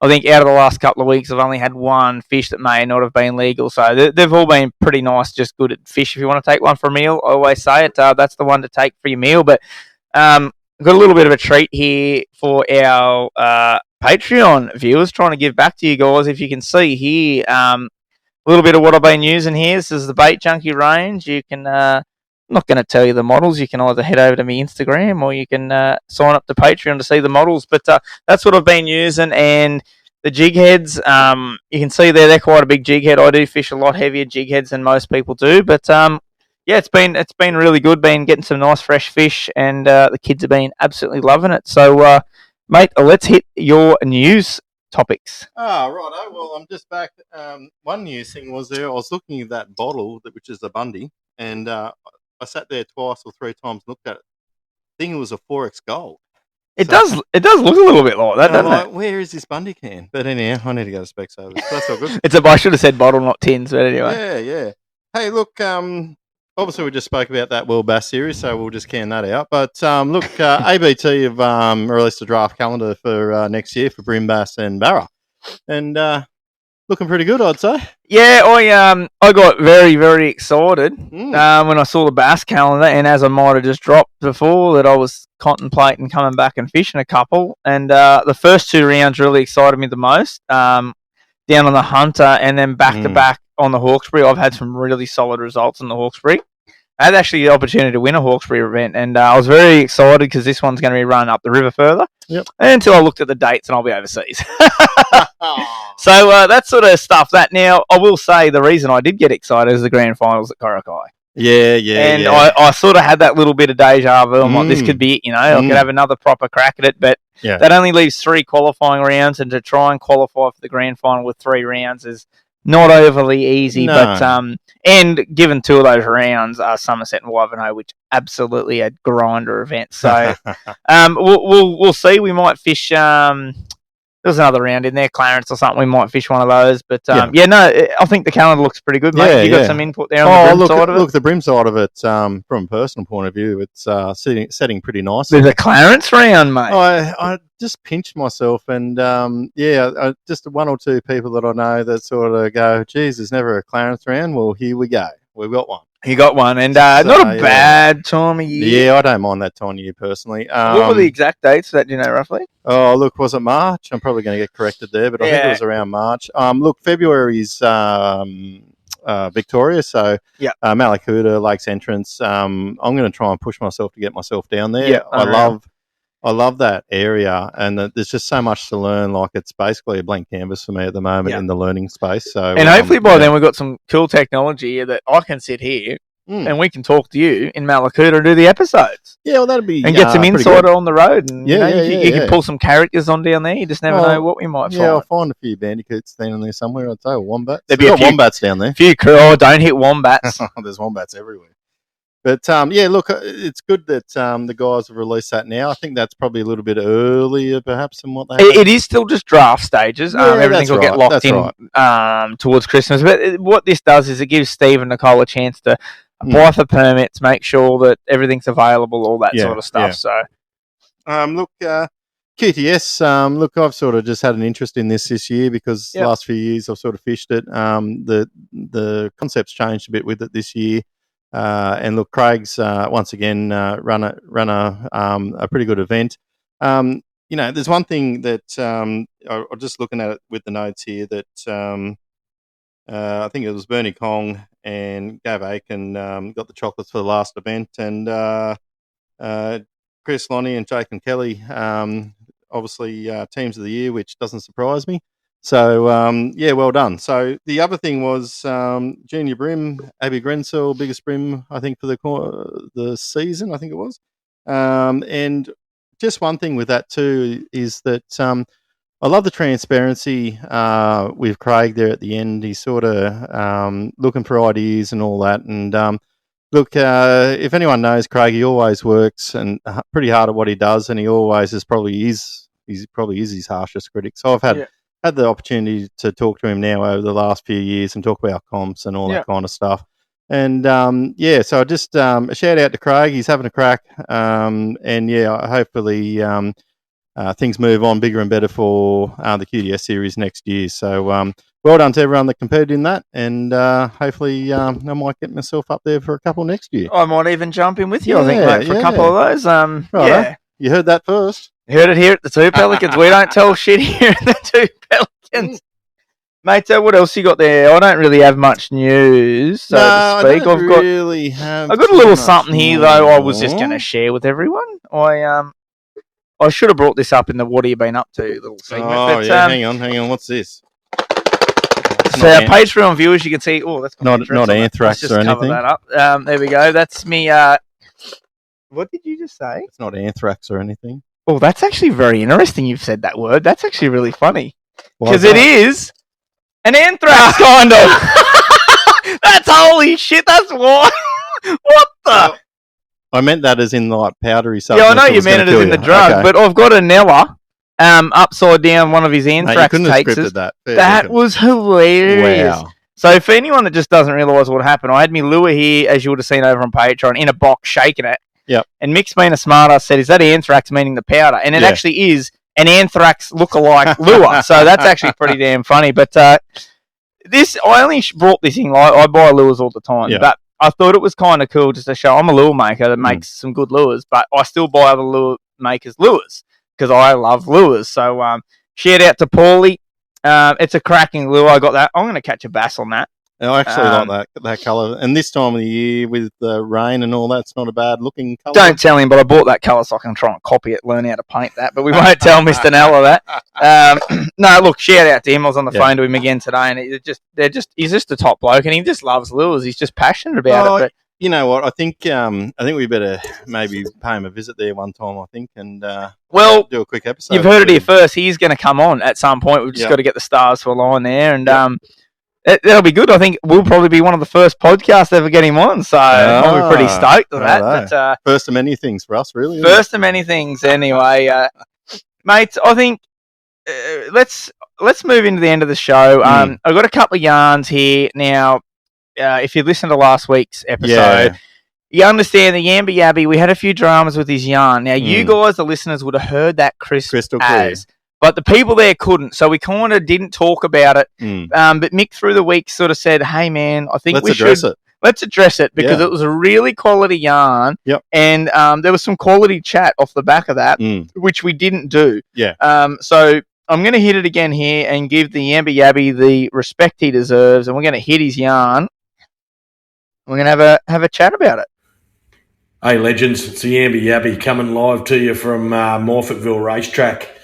I think out of the last couple of weeks, I've only had one fish that may not have been legal. So they've all been pretty nice, just good at fish. If you want to take one for a meal, I always say it. That's the one to take for your meal. But I've got a little bit of a treat here for our Patreon viewers, trying to give back to you guys. If you can see here, a little bit of what I've been using here. This is the Bait Junkie range. You can... I'm not going to tell you the models. You can either head over to my Instagram or you can sign up to Patreon to see the models. But that's what I've been using. And the jig heads, you can see there, they're quite a big jig head. I do fish a lot heavier jig heads than most people do. But yeah, it's been really good. Been getting some nice fresh fish, and the kids have been absolutely loving it. So, mate, let's hit your news topics. Oh, right. Well, I'm just back. One news thing was there. I was looking at that bottle, which is the Bundy, and I sat there twice or three times, looked at it. I think it was a 4X gold. It does look a little bit like that, doesn't it? Where is this Bundy can? But anyhow, I need to go to Specsavers. That's all good. I should have said bottle, not tins, but anyway. Yeah. Hey, look, obviously we just spoke about that World Bass Series, so we'll just can that out. But look, ABT have released a draft calendar for next year for Brim Bass and Barra. And looking pretty good, I'd say. Yeah, I got very, very excited when I saw the bass calendar, and as I might have just dropped before, that I was contemplating coming back and fishing a couple. And the first two rounds really excited me the most, down on the Hunter and then back-to-back on the Hawkesbury. I've had some really solid results on the Hawkesbury. I had actually the opportunity to win a Hawkesbury event, and I was very excited because this one's going to be run up the river further. Yep. Until I looked at the dates, and I'll be overseas. So that sort of stuff. That now, I will say the reason I did get excited is the grand finals at Corokai. Yeah. And I sort of had that little bit of deja vu. I'm like, this could be it, I could have another proper crack at it. But that only leaves 3 qualifying rounds, and to try and qualify for the grand final with 3 rounds is not overly easy. No. But and given 2 of those rounds are Somerset and Wivenhoe, which absolutely a grinder event. So we'll see. We might fish. There's another round in there, Clarence or something. We might fish one of those. But I think the calendar looks pretty good, mate. You got some input there on the brim side of it? Look, the brim side of it, from a personal point of view, it's setting pretty nice. There's a Clarence round, mate. I just pinched myself, and just 1 or 2 people that I know that sort of go, geez, there's never a Clarence round. Well, here we go. We've got one. You got one, and not a bad time of year. Yeah, I don't mind that time of year personally. What were the exact dates that, roughly? Oh, look, was it March? I'm probably going to get corrected there, but I think it was around March. Look, February's Victoria, so Malakuta, Lakes Entrance. I'm going to try and push myself to get myself down there. Yeah, I love that area, and there's just so much to learn. Like, it's basically a blank canvas for me at the moment in the learning space. So, and hopefully by then we've got some cool technology here that I can sit here and we can talk to you in Malakuta and do the episodes. Yeah, well, that'd be and get some insider on the road. And you can pull some characters on down there. You just never know what we might find. Yeah, I'll find a few bandicoots standing there somewhere. I'd say wombats. There'd be a few wombats down there. Don't hit wombats. There's wombats everywhere. But, look, it's good that the guys have released that now. I think that's probably a little bit earlier, perhaps, than what they It is still just draft stages. Everything will get locked in towards Christmas. But what this does is it gives Steve and Nicole a chance to apply for permits, make sure that everything's available, all that sort of stuff. So, look, QTS, look, I've sort of just had an interest in this year because the last few years I've sort of fished it. The concept's changed a bit with it this year. And look, Craig's once again run a pretty good event. There's one thing that I'm just looking at it with the notes here that I think it was Bernie Kong and Gav Aiken got the chocolates for the last event, and Chris Lonnie and Jake and Kelly obviously teams of the year, which doesn't surprise me. So, well done. So the other thing was Junior Brim, Abby Grensell, biggest brim, I think, for the season, I think it was. And just one thing with that too is that I love the transparency with Craig there at the end. He's sort of looking for ideas and all that. And look, if anyone knows Craig, he always works and pretty hard at what he does, and he always is probably is his harshest critic. So I've had the opportunity to talk to him now over the last few years and talk about comps and all that kind of stuff. And, so just a shout out to Craig. He's having a crack. Hopefully things move on bigger and better for the QDS series next year. So well done to everyone that competed in that, and hopefully I might get myself up there for a couple next year. I might even jump in with you, I think, mate, for a couple of those. Right, you heard that first. Heard it here at the Two Pelicans. We don't tell shit here at the Two Pelicans. Mate, what else you got there? I don't really have much news, so to speak. I've got a little something here, though, I was just going to share with everyone. I should have brought this up in the What Have You Been Up To little segment. Oh, but, hang on. What's this? So our Patreon viewers, you can see, that's got not anthrax or anything. That up. There we go. That's me. What did you just say? It's not anthrax or anything. Oh, that's actually very interesting. You've said that word. That's actually really funny. Because it is an anthrax, kind of. That's holy shit. That's why. What the? I meant that as in like powdery substance. Yeah, I know you meant it as in the drug, but I've got a Nella upside down one of his anthrax takes. That was hilarious. Wow. So for anyone that just doesn't realise what happened, I had me lure here, as you would have seen over on Patreon, in a box shaking it. Yep. And Mick's being a smartass said, "Is that anthrax?" meaning the powder, and it actually is an anthrax lookalike lure. So that's actually pretty damn funny. But I only brought this in. Like, I buy lures all the time, but I thought it was kind of cool just to show I'm a lure maker that makes some good lures, but I still buy other lure makers' lures because I love lures. So shout out to Paulie. It's a cracking lure. I got that. I'm going to catch a bass on that. I actually like that colour. And this time of the year with the rain and all that, it's not a bad looking colour. Don't tell him, but I bought that colour so I can try and copy it, learn how to paint that. But we won't tell Mr. Nella that. No, look, shout out to him. I was on the phone to him again today, and he's just a top bloke, and he just loves lures. He's just passionate about it. But you know what? I think we better maybe pay him a visit there one time. I think, and do a quick episode. You've heard it here first. He's going to come on at some point. We've just got to get the stars to align there, and that'll be good. I think we'll probably be one of the first podcasts ever get him on, so I'll be pretty stoked on that. But, first of many things for us, really. First of many things, anyway, mates. I think let's move into the end of the show. I've got a couple of yarns here now. If you listened to last week's episode, you understand the Yamba Yabby. We had a few dramas with his yarn. Now, you guys, the listeners, would have heard that crystal clear. But the people there couldn't, so we kind of didn't talk about it. But Mick through the week sort of said, "Hey man, I think let's address it because it was a really quality yarn, and there was some quality chat off the back of that, which we didn't do. So I'm going to hit it again here and give the Yamba Yabby the respect he deserves, and we're going to hit his yarn. We're going to have a chat about it. Hey legends, it's the Yamba Yabby coming live to you from Morfettville Racetrack.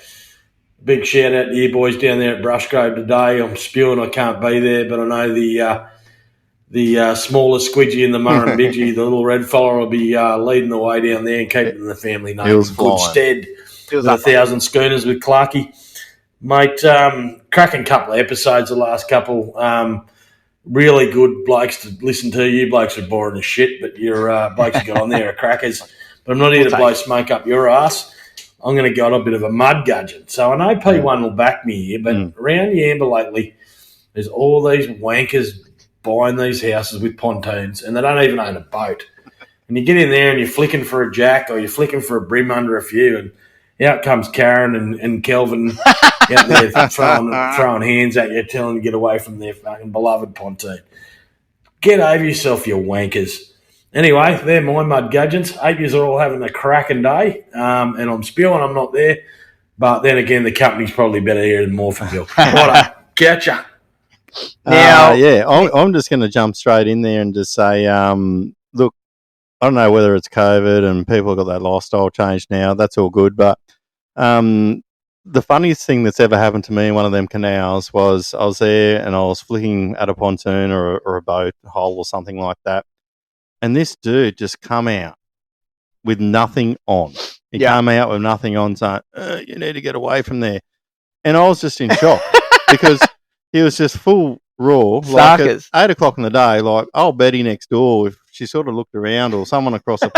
Big shout out to you boys down there at Brushgrove today. I'm spewing I can't be there, but I know the smaller squidgy and the Murrumbidgee, the little red fella, will be leading the way down there and keeping the family name in good stead with 1,000 schooners with Clarkey. Mate, cracking couple of episodes the last couple. Really good blokes to listen to. You blokes are boring as shit, but your blokes you got on there are crackers. But I'm not here to blow smoke up your ass. I'm going to go on a bit of a mud gudgeon. So I know P1 will back me here, but around Yamba lately, there's all these wankers buying these houses with pontoons, and they don't even own a boat. And you get in there and you're flicking for a jack or you're flicking for a brim under a few, and out comes Karen and Kelvin out there throwing hands at you, telling you to get away from their fucking beloved pontoon. Get over yourself, you wankers. Anyway, they're my mud gudgeons. Hope yous are all having a cracking day. And I'm spewing, I'm not there. But then again, the company's probably better here than Morphinville. Righto, catch ya. Now, I'm just going to jump straight in there and just say, look, I don't know whether it's COVID and people have got that lifestyle change now. That's all good. But the funniest thing that's ever happened to me in one of them canals was I was there and I was flicking at a pontoon or a boat hole or something like that. And this dude just come out with nothing on. He came out with nothing on saying, you need to get away from there. And I was just in shock because he was just full raw. Like at 8 o'clock in the day, like old Betty next door, if she sort of looked around or someone across the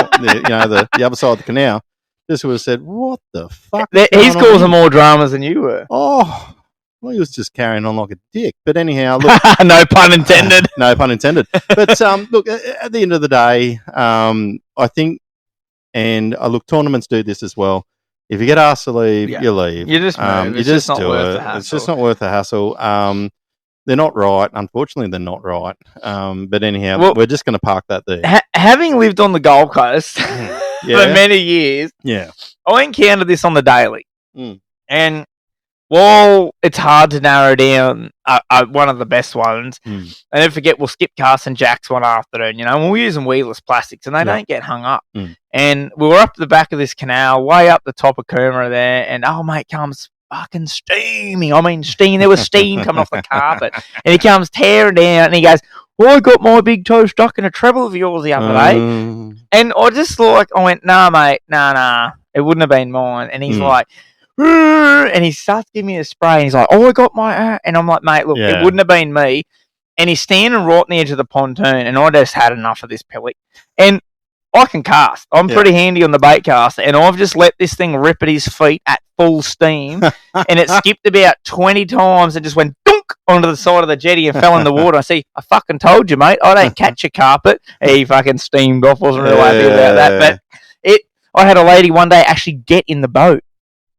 other side of the canal, just would have said, what the fuck? He's causing more dramas than you were. Oh, well, he was just carrying on like a dick. But anyhow, look. No pun intended. No pun intended. But look, at the end of the day, I think, and look, tournaments do this as well. If you get asked to leave, you leave. You just move. You It's just not do worth it. the hassle. It's just not worth the hassle. They're not right. Unfortunately, they're not right. But anyhow, we're just going to park that there. Having lived on the Gold Coast for many years, I encountered this on the daily. And while it's hard to narrow down one of the best ones, and don't forget we'll skip Carson Jack's one afternoon, and we're using weedless plastics, and they don't get hung up. And we were up the back of this canal, way up the top of Coomera there, and mate comes fucking steaming. I mean, steam. There was steam coming off the carpet, and he comes tearing down, and he goes, "Well, I got my big toe stuck in a treble of yours the other day," and I went, "Nah, mate, nah, it wouldn't have been mine." And he's like, and he starts giving me a spray, and he's like, "Oh, I got my," and I'm like, "Mate, look, it wouldn't have been me." And he's standing right on the edge of the pontoon, and I just had enough of this pellet, and I can cast. I'm pretty handy on the bait caster, and I've just let this thing rip at his feet at full steam, and it skipped about 20 times and just went dunk onto the side of the jetty and fell in the water. I fucking told you, mate. I don't catch a carpet. He fucking steamed off. Wasn't really happy about that. But I had a lady one day actually get in the boat.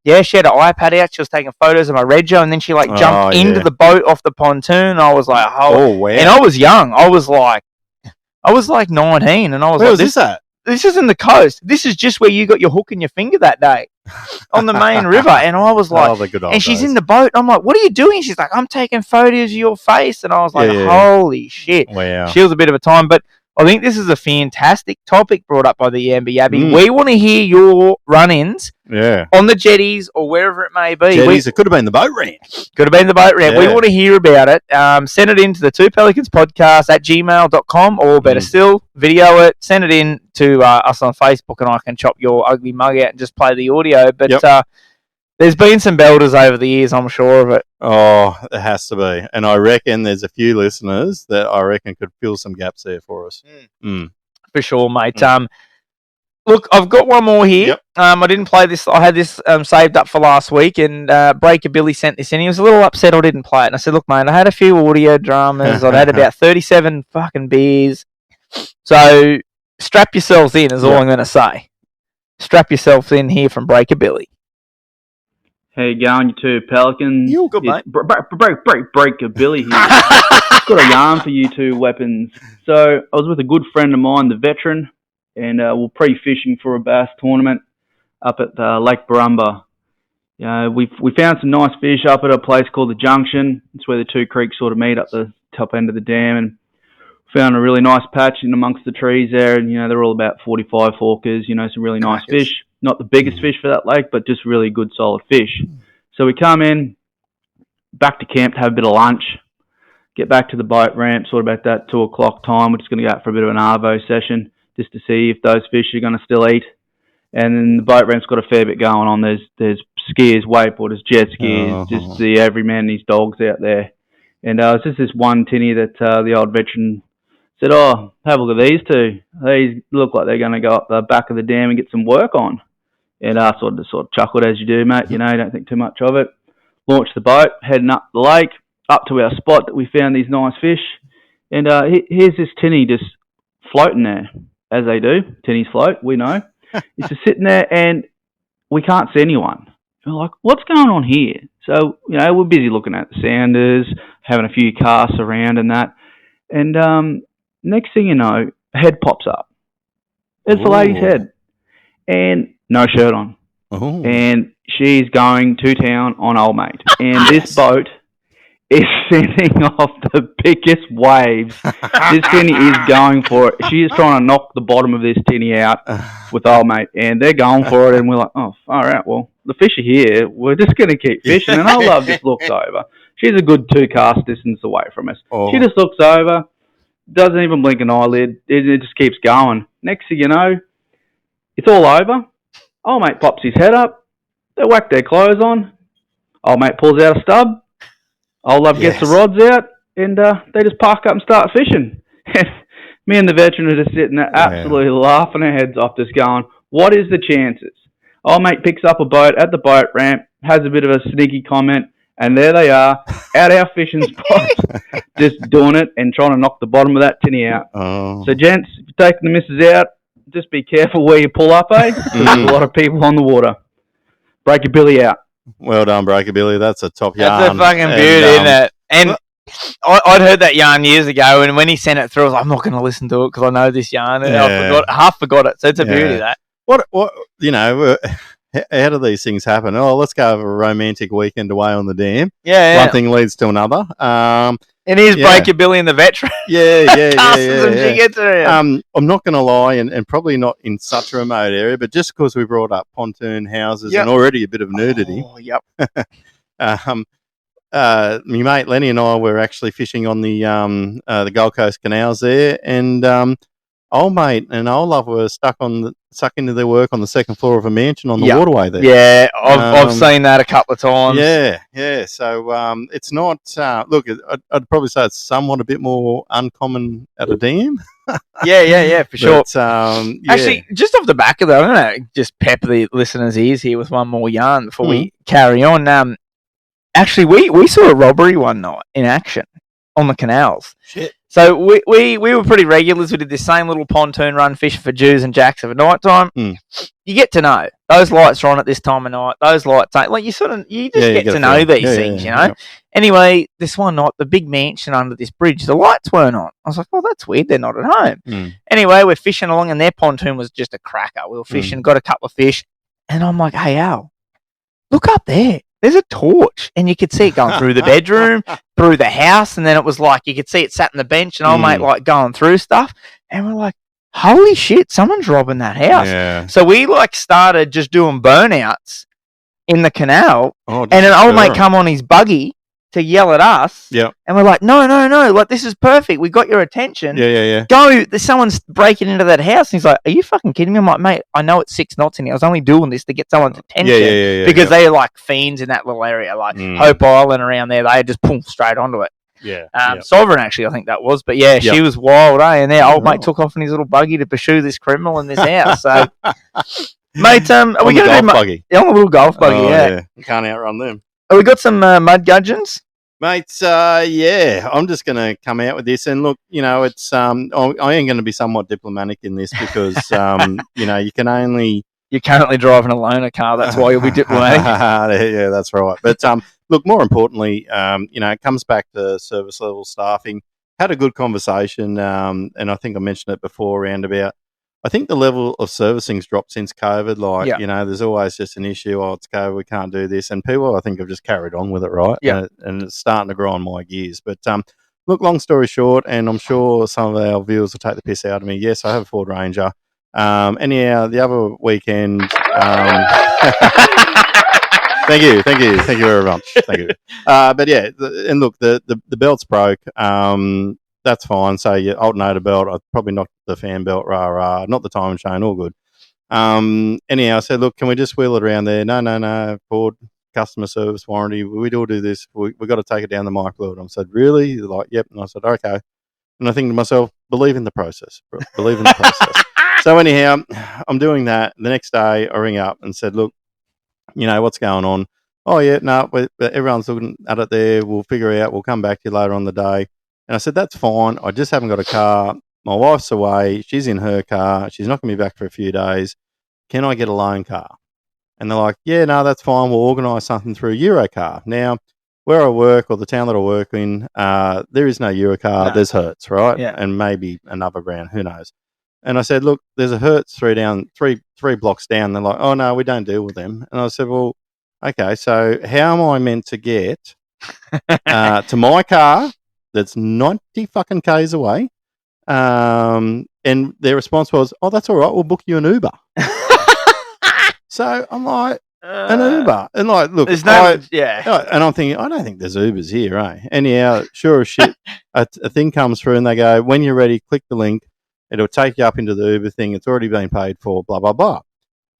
Yeah, she had an iPad out. She was taking photos of my Rego, and then she jumped into the boat off the pontoon. I was like, wow. And I was young. I was like 19, and I was Where like, was this at? This is in the coast. This is just where you got your hook in your finger that day on the main river. And I was like, and she's in the boat. I'm like, what are you doing? She's like, I'm taking photos of your face. And I was like, holy shit. Wow. She was a bit of a time. But I think this is a fantastic topic brought up by the Yamba Yabby. We want to hear your run-ins on the jetties or wherever it may be. Jetties, it could have been the boat ramp. Could have been the boat ramp. We want to hear about it. Send it in to the Two Pelicans podcast at gmail.com, or better still, video it, send it in to us on Facebook, and I can chop your ugly mug out and just play the audio. But there's been some belters over the years, I'm sure of it. Oh, it has to be. And I reckon there's a few listeners that I reckon could fill some gaps there for us. For sure, mate. Look, I've got one more here. I didn't play this. I had this saved up for last week, and Breaker Billy sent this in. He was a little upset I didn't play it. And I said, look, mate, I had a few audio dramas. I'd had about 37 fucking beers. So strap yourselves in is all I'm going to say. Strap yourselves in here from Breaker Billy. How you going, you two Pelicans? You good, mate? Breaker Billy here. I've got a yarn for you two weapons. So I was with a good friend of mine, the veteran, and we're pre-fishing for a bass tournament up at Lake Barumba. We found some nice fish up at a place called the Junction. It's where the two creeks sort of meet up the top end of the dam, and found a really nice patch in amongst the trees there, and they're all about 45 forkers, some really nice fish. Not the biggest fish for that lake, but just really good solid fish. So we come in back to camp to have a bit of lunch, get back to the boat ramp sort of about that 2 o'clock time. We're just going to go out for a bit of an arvo session just to see if those fish are going to still eat. And then the boat ramp's got a fair bit going on. There's skiers, wakeboarders, jet skiers, just the everyman and his dogs out there. And it's just this one tinny that the old veteran said, oh, have a look at these two. These look like they're going to go up the back of the dam and get some work on. And I sort of chuckled as you do, mate. Don't think too much of it. Launched the boat, heading up the lake, up to our spot that we found these nice fish. And here's this tinny just floating there, as they do. Tinnies float, we know. He's just sitting there, and we can't see anyone. We're like, what's going on here? So, we're busy looking at the sounders, having a few casts around and that. And next thing you know, a head pops up. It's the lady's head. And no shirt on. Ooh. And she's going to town on old mate. And this boat is sending off the biggest waves. This tinny is going for it. She is trying to knock the bottom of this tinny out with old mate. And they're going for it. And we're like, oh, all right, well, the fish are here. We're just going to keep fishing. And old love just looks over. She's a good 2 cast distance away from us. She just looks over, doesn't even blink an eyelid. It just keeps going. Next thing you know, it's all over. Old mate pops his head up. They whack their clothes on. Old mate pulls out a stub. Old love gets the rods out, and they just park up and start fishing. Me and the veteran are just sitting there absolutely laughing our heads off, just going, what is the chances? Old mate picks up a boat at the boat ramp, has a bit of a sneaky comment, and there they are, at our fishing spot, just doing it and trying to knock the bottom of that tinny out. So, gents, if you're taking the missus out, just be careful where you pull up, There's a lot of people on the water. Break your Billy out. Well done, Breakabilly. That's a top yarn. That's a fucking beauty, isn't it? And I'd heard that yarn years ago, and when he sent it through, I was like, I'm not going to listen to it because I know this yarn. And I half forgot it. So it's a beauty, that. What how do these things happen? Oh, let's go have a romantic weekend away on the dam. Yeah. One thing leads to another. And here's Breakabilly and the veteran. I'm not going to lie, and probably not in such a remote area, but just because we brought up pontoon houses and already a bit of nudity. Oh, yep. My mate Lenny and I were actually fishing on the Gold Coast canals there, and old mate and old love were stuck into their work on the second floor of a mansion on the waterway there. Yeah, I've seen that a couple of times. Yeah. So it's not. Look, I'd probably say it's somewhat a bit more uncommon at a dam. Yeah, for sure. But, Actually, just off the back of that, I'm going to just pepper the listeners' ears here with one more yarn before we carry on. Actually, we saw a robbery one night in action on the canals. Shit. So we were pretty regulars. We did this same little pontoon run fishing for Jews and Jacks at night time. You get to know those lights are on at this time of night. Those lights ain't like you just get to know these things, you know. Yeah. Anyway, this one night, the big mansion under this bridge, the lights weren't on. I was like, oh, that's weird. They're not at home. Anyway, we're fishing along, and their pontoon was just a cracker. We were fishing, got a couple of fish, and I'm like, hey, Al, look up there. There's a torch, and you could see it going through the bedroom, through the house, and then it was like you could see it sat on the bench, and old mate like going through stuff, and we're like, holy shit, someone's robbing that house. Yeah. So we like started just doing burnouts in the canal, and an old mate come on his buggy to yell at us, and we're like, no, like this is perfect. We got your attention. Yeah. Go, someone's breaking into that house. And he's like, are you fucking kidding me? I'm like, mate, I know it's 6 knots in here. I was only doing this to get someone's attention because they're like fiends in that little area, like Hope Island around there. They just pull straight onto it. Sovereign, actually, I think that was. But yeah, she was wild, eh? And their old mate took off in his little buggy to pursue this criminal in this house. So, mate, are we going to do buggy? Yeah, on a little golf buggy, yeah. You can't outrun them. We got some mud gudgeons? Mates, I'm just going to come out with this. And look, it's I am going to be somewhat diplomatic in this because, you can only... You're currently driving a loaner car. That's why you'll be diplomatic. Yeah, that's right. But, look, more importantly, it comes back to service level staffing. Had a good conversation, and I think I mentioned it before around about, I think the level of servicing's dropped since COVID. Like, there's always just an issue. Oh, it's COVID. We can't do this. And people, I think, have just carried on with it, right? Yeah. And it's starting to grind my gears. But, look, long story short, and I'm sure some of our viewers will take the piss out of me. Yes, I have a Ford Ranger. Anyhow, the other weekend... Thank you very much. Thank you. But, yeah, and look, the belt's broke. That's fine. So your alternator belt, I probably knocked the fan belt, not the timing chain, all good. Anyhow, I said, look, can we just wheel it around there? No, Ford customer service warranty. We all do this. We got to take it down the mic fluid. I said, really? They're like, yep. And I said, okay. And I think to myself, believe in the process. Believe in the process. So anyhow, I'm doing that. The next day, I ring up and said, look, what's going on? Oh, yeah, no, everyone's looking at it there. We'll figure it out. We'll come back to you later on the day. And I said, that's fine. I just haven't got a car. My wife's away. She's in her car. She's not going to be back for a few days. Can I get a loan car? And they're like, yeah, no, that's fine. We'll organise something through Eurocar. Now, where I work or the town that I work in, there is no Eurocar. No. There's Hertz, right? Yeah. And maybe another brand. Who knows? And I said, look, there's a Hertz three blocks down. They're like, oh, no, we don't deal with them. And I said, well, okay, so how am I meant to get to my car that's 90 fucking Ks away? And their response was, oh, that's all right. We'll book you an Uber. So I'm like, an Uber. And like, look, there's no, yeah. And I'm thinking, I don't think there's Ubers here, eh? Anyhow, sure as shit, a thing comes through and they go, when you're ready, click the link. It'll take you up into the Uber thing. It's already been paid for, blah, blah, blah.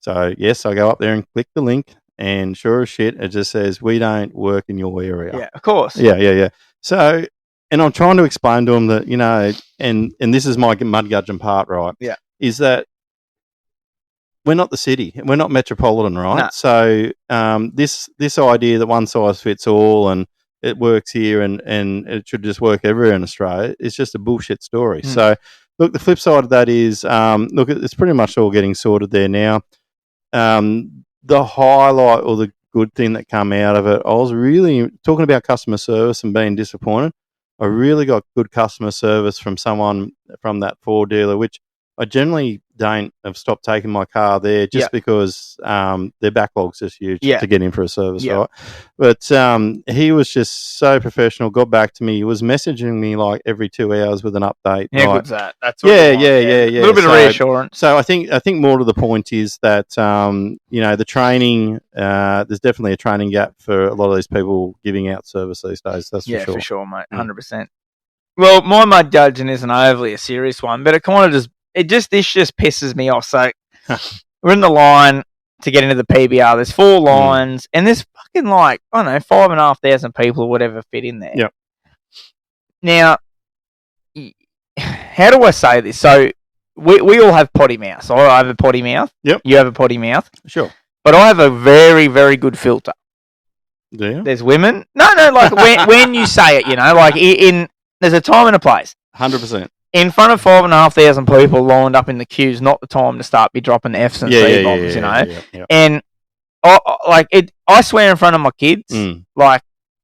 So, yes, I go up there and click the link. And sure as shit, it just says, we don't work in your area. Yeah, of course. Yeah. So, and I'm trying to explain to them that, and this is my mud gudgeon part, right? Yeah. Is that we're not the city. We're not metropolitan, right? No. So, this idea that one size fits all and it works here and it should just work everywhere in Australia is just a bullshit story. So, look, the flip side of that is, look, it's pretty much all getting sorted there now. the highlight or the good thing that come out of it, I was really talking about customer service and being disappointed. I really got good customer service from someone from that Ford dealer, which I generally don't have stopped taking my car there just because their backlog's just huge to get in for a service, right? But he was just so professional, got back to me. He was messaging me like every 2 hours with an update. How like, good's that? That's what you want. A little bit of reassurance. So I think more to the point is that the training. There's definitely a training gap for a lot of these people giving out service these days. That's for sure. Yeah, for sure, mate. 100%. Well, my mud judging isn't overly a serious one, but it kind of this just pisses me off. So we're in the line to get into the PBR. There's 4 lines, and there's fucking 5,500 people or whatever fit in there. Yep. Now, how do I say this? So we all have potty mouth. So I have a potty mouth. Yep. You have a potty mouth. Sure. But I have a very, very good filter. Do you? There's women. No, like when you say it, in there's a time and a place. 100%. In front of 5,500 people lined up in the queues, not the time to start be dropping Fs and C bombs, Yeah. And I swear in front of my kids,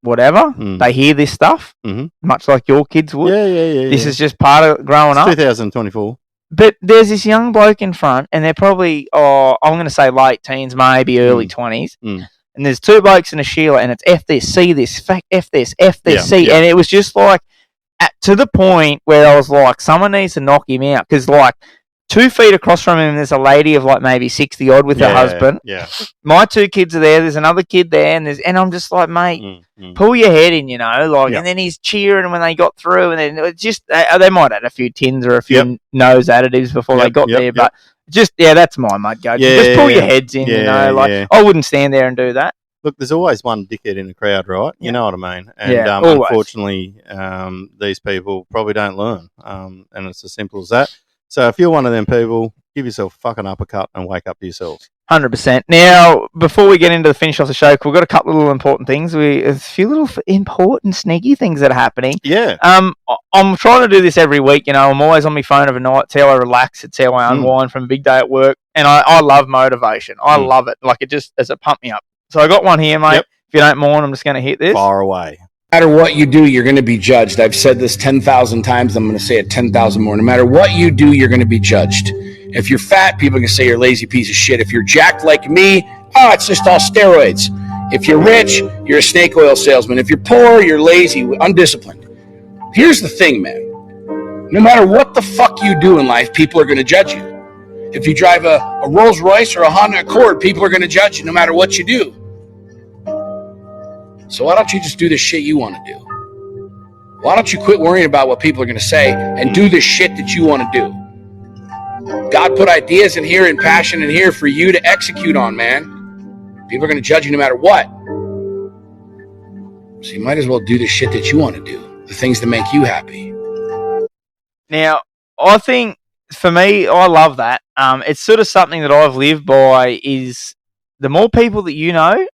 whatever, they hear this stuff, much like your kids would. Yeah. This is just part of growing up. 2024. But there's this young bloke in front, and they're probably, I'm going to say late teens, maybe early 20s. And there's 2 blokes and a Sheila, and it's F this, C this, F this, C. And it was just like, to the point where I was like, someone needs to knock him out. Because, 2 feet across from him, there's a lady of, maybe 60 odd with her husband. Yeah. My 2 kids are there. There's another kid there. And I'm just like, mate, pull your head in, And then he's cheering when they got through. And then it's just, they might have had a few tins or a few nose additives before they got there. But just, that's my mud go. Just pull your heads in, I wouldn't stand there and do that. Look, there's always one dickhead in a crowd, right? You know what I mean? And unfortunately, these people probably don't learn. And it's as simple as that. So if you're one of them people, give yourself a fucking uppercut and wake up to yourselves. 100%. Now, before we get into the finish off the show, we've got a couple of little important things. A few little important sniggy things that are happening. Yeah. I'm trying to do this every week. I'm always on my phone overnight. It's how I relax. It's how I unwind from a big day at work. And I love motivation. I love it. It pump me up. So I got one here, mate. Yep. If you don't mind, I'm just going to hit this. Far away. No matter what you do, you're going to be judged. I've said this 10,000 times. I'm going to say it 10,000 more. No matter what you do, you're going to be judged. If you're fat, people are going to say you're a lazy piece of shit. If you're jacked like me, it's just all steroids. If you're rich, you're a snake oil salesman. If you're poor, you're lazy, undisciplined. Here's the thing, man. No matter what the fuck you do in life, people are going to judge you. If you drive a Rolls Royce or a Honda Accord, people are going to judge you no matter what you do. So why don't you just do the shit you want to do? Why don't you quit worrying about what people are going to say and do the shit that you want to do? God put ideas in here and passion in here for you to execute on, man. People are going to judge you no matter what. So you might as well do the shit that you want to do, the things that make you happy. Now, I think for me, I love that. It's sort of something that I've lived by is the more people that you know,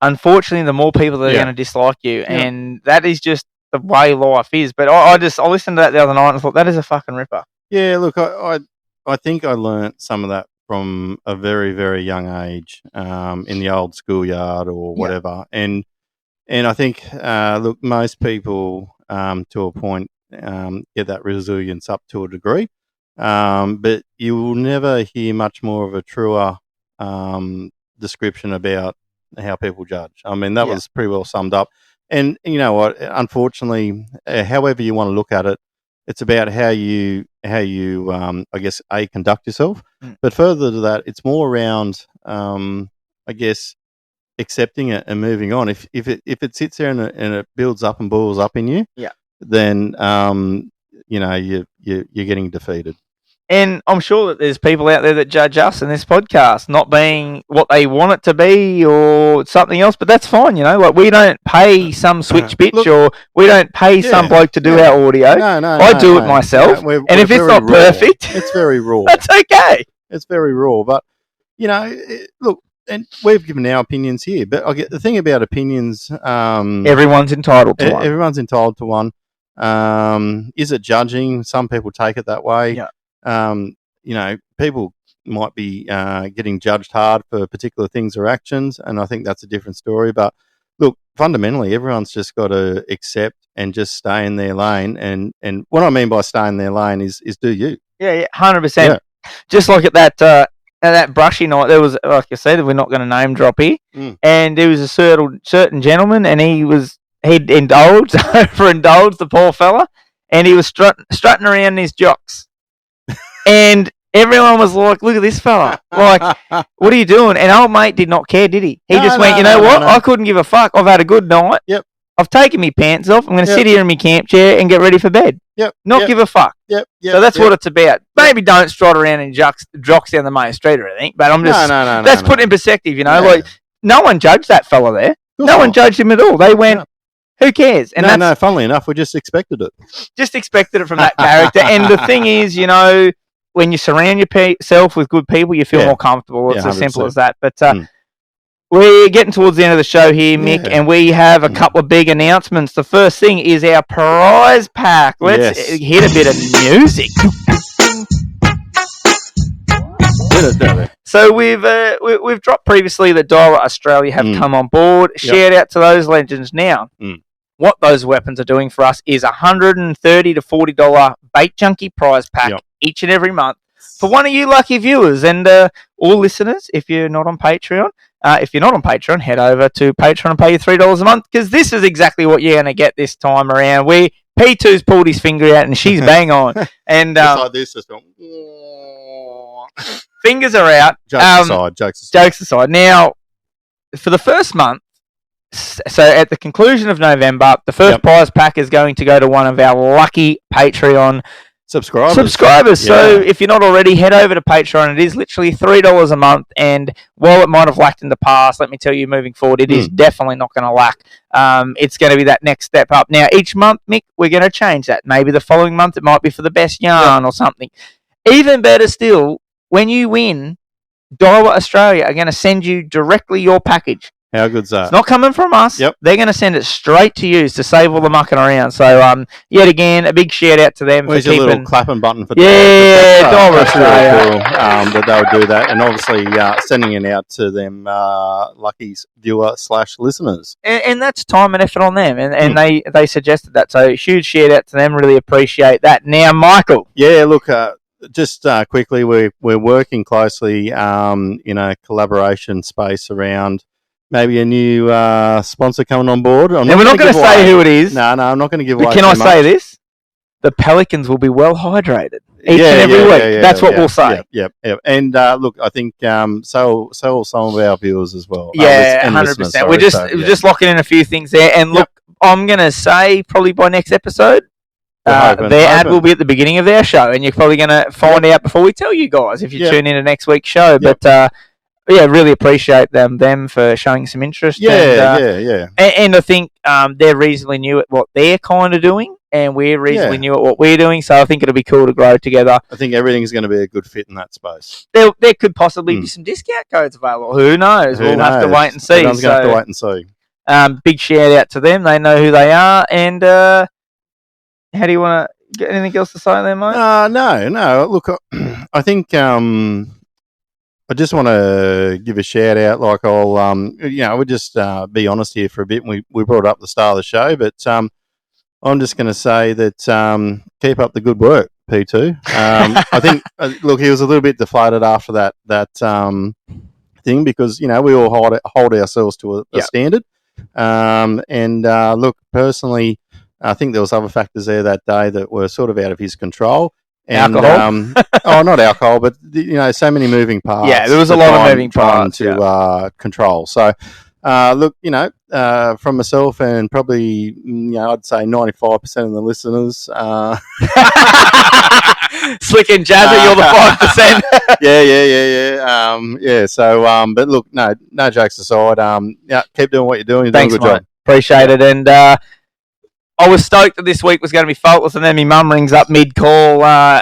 unfortunately, the more people that are going to dislike you. Yeah. And that is just the way life is. But I listened to that the other night and I thought, that is a fucking ripper. Yeah, look, I think I learnt some of that from a very, very young age in the old schoolyard or whatever. Yeah. And I think, look, most people to a point get that resilience up to a degree. But you will never hear much more of a truer description about how people judge. I mean, that was pretty well summed up. And you know what? Unfortunately, however you want to look at it, it's about how you I guess conduct yourself. But further to that, it's more around I guess accepting it and moving on. If it sits there and it builds up and boils up in you, then you're getting defeated. And I'm sure that there's people out there that judge us in this podcast not being what they want it to be or something else, but that's fine, we don't pay some switch bitch or we don't pay some bloke to do our audio. No, I do it myself. And if it's not perfect, it's very raw. That's okay. It's very raw, but look, and we've given our opinions here, but I get the thing about opinions. Everyone's entitled to one. Everyone's entitled to one. Is it judging? Some people take it that way. Yeah. people might be getting judged hard for particular things or actions, and I think that's a different story. But look, fundamentally, everyone's just got to accept and just stay in their lane. And what I mean by stay in their lane is do you. Yeah, 100%. Just like at that brushy night, there was, like I said, we're not going to name drop here, and there was a certain gentleman, and he'd indulged, overindulged, the poor fella, and he was strutting around his jocks. And everyone was like, look at this fella. Like, what are you doing? And old mate did not care, did he? He just went, what? I couldn't give a fuck. I've had a good night. Yep. I've taken my pants off. I'm going to sit here in my camp chair and get ready for bed. Yep. Not give a fuck. Yep. So that's what it's about. Maybe don't strut around in jocks down the main street or anything, but I'm just, that's put in perspective, like, no one judged that fella there. No one judged him at all. They went, who cares? And funnily enough, we just expected it. Just expected it from that character. And the thing is, when you surround yourself with good people, you feel more comfortable. It's as simple as that. But we're getting towards the end of the show here, Mick, and we have a couple of big announcements. The first thing is our prize pack. Let's hit a bit of music. So we've dropped previously that Dora Australia have come on board. Shout out to those legends. Now, what those weapons are doing for us is $130 to $40 Bait Junkie prize pack each and every month for one of you lucky viewers and all listeners. If you're not on Patreon, head over to Patreon and pay you $3 a month, because this is exactly what you're going to get this time around. P2's pulled his finger out and she's bang on. And just like this, just going, fingers are out. Jokes aside. Now, for the first month, so at the conclusion of November, the first prize pack is going to go to one of our lucky Patreon subscribers. So if you're not already, head over to Patreon. It is literally $3 a month, and while it might have lacked in the past, let me tell you, moving forward, it is definitely not going to lack. It's going to be that next step up. Now, each month, Mick, we're going to change that. Maybe the following month it might be for the best yarn or something. Even better still, when you win, Dora Australia are going to send you directly your package. How good's that? It's not coming from us. Yep. They're going to send it straight to you to save all the mucking around. So, yet again, a big shout out to them for keeping... a little clapping button for Dora Australia. Cool, that they would do that. And obviously sending it out to them lucky viewer/listeners. And that's time and effort on them. And they suggested that. So, huge shout out to them. Really appreciate that. Now, Michael. Yeah, look... just quickly, we're working closely in a collaboration space around maybe a new sponsor coming on board. We're not going to say who it is. No, I'm not going to give away. But can I say this? The Pelicans will be well hydrated each and every week. That's what we'll say. Yep. And look, I think so will some of our viewers as well. 100%. We're just locking in a few things there. And look, I'm going to say probably by next episode, their ad will be at the beginning of their show, and you're probably going to find out before we tell you guys if you tune in to next week's show. But really appreciate them for showing some interest. And I think they're reasonably new at what they're kind of doing, and we're reasonably new at what we're doing. So I think it'll be cool to grow together. I think everything's going to be a good fit in that space. There could possibly be some discount codes available. Who knows? We'll have to wait and see. Everyone's going to have to wait and see. Big shout out to them. They know who they are. And how do you want to get anything else to say there, mate? No. Look, I think I just want to give a shout out. Like we'll just be honest here for a bit. We brought up the start of the show, but I'm just going to say that keep up the good work, P2. I think look, he was a little bit deflated after that thing because we all hold ourselves to a standard. Look, personally, I think there was other factors there that day that were sort of out of his control. And, alcohol? Not alcohol, but so many moving parts. Yeah, there was a lot of moving parts to control. So, look, from myself and probably, I'd say 95% of the listeners. Slick and Jazzy, you're the 5%. Yeah. So, but look, no jokes aside. Keep doing what you're doing. You're doing a good job. Appreciate it. And I was stoked that this week was going to be faultless, and then my mum rings up mid-call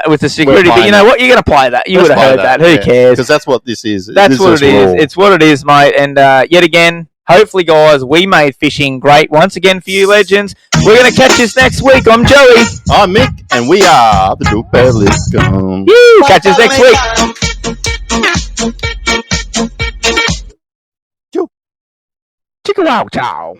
with the security. But you know what? You're going to play that. You would have heard that. Who cares? Because that's what this is. That's what it is. It's what it is, mate. And yet again, hopefully, guys, we made fishing great once again for you, legends. We're going to catch you next week. I'm Joey. I'm Mick, and we are the Two Pelicans. Catch us next week. Chicka wow chow.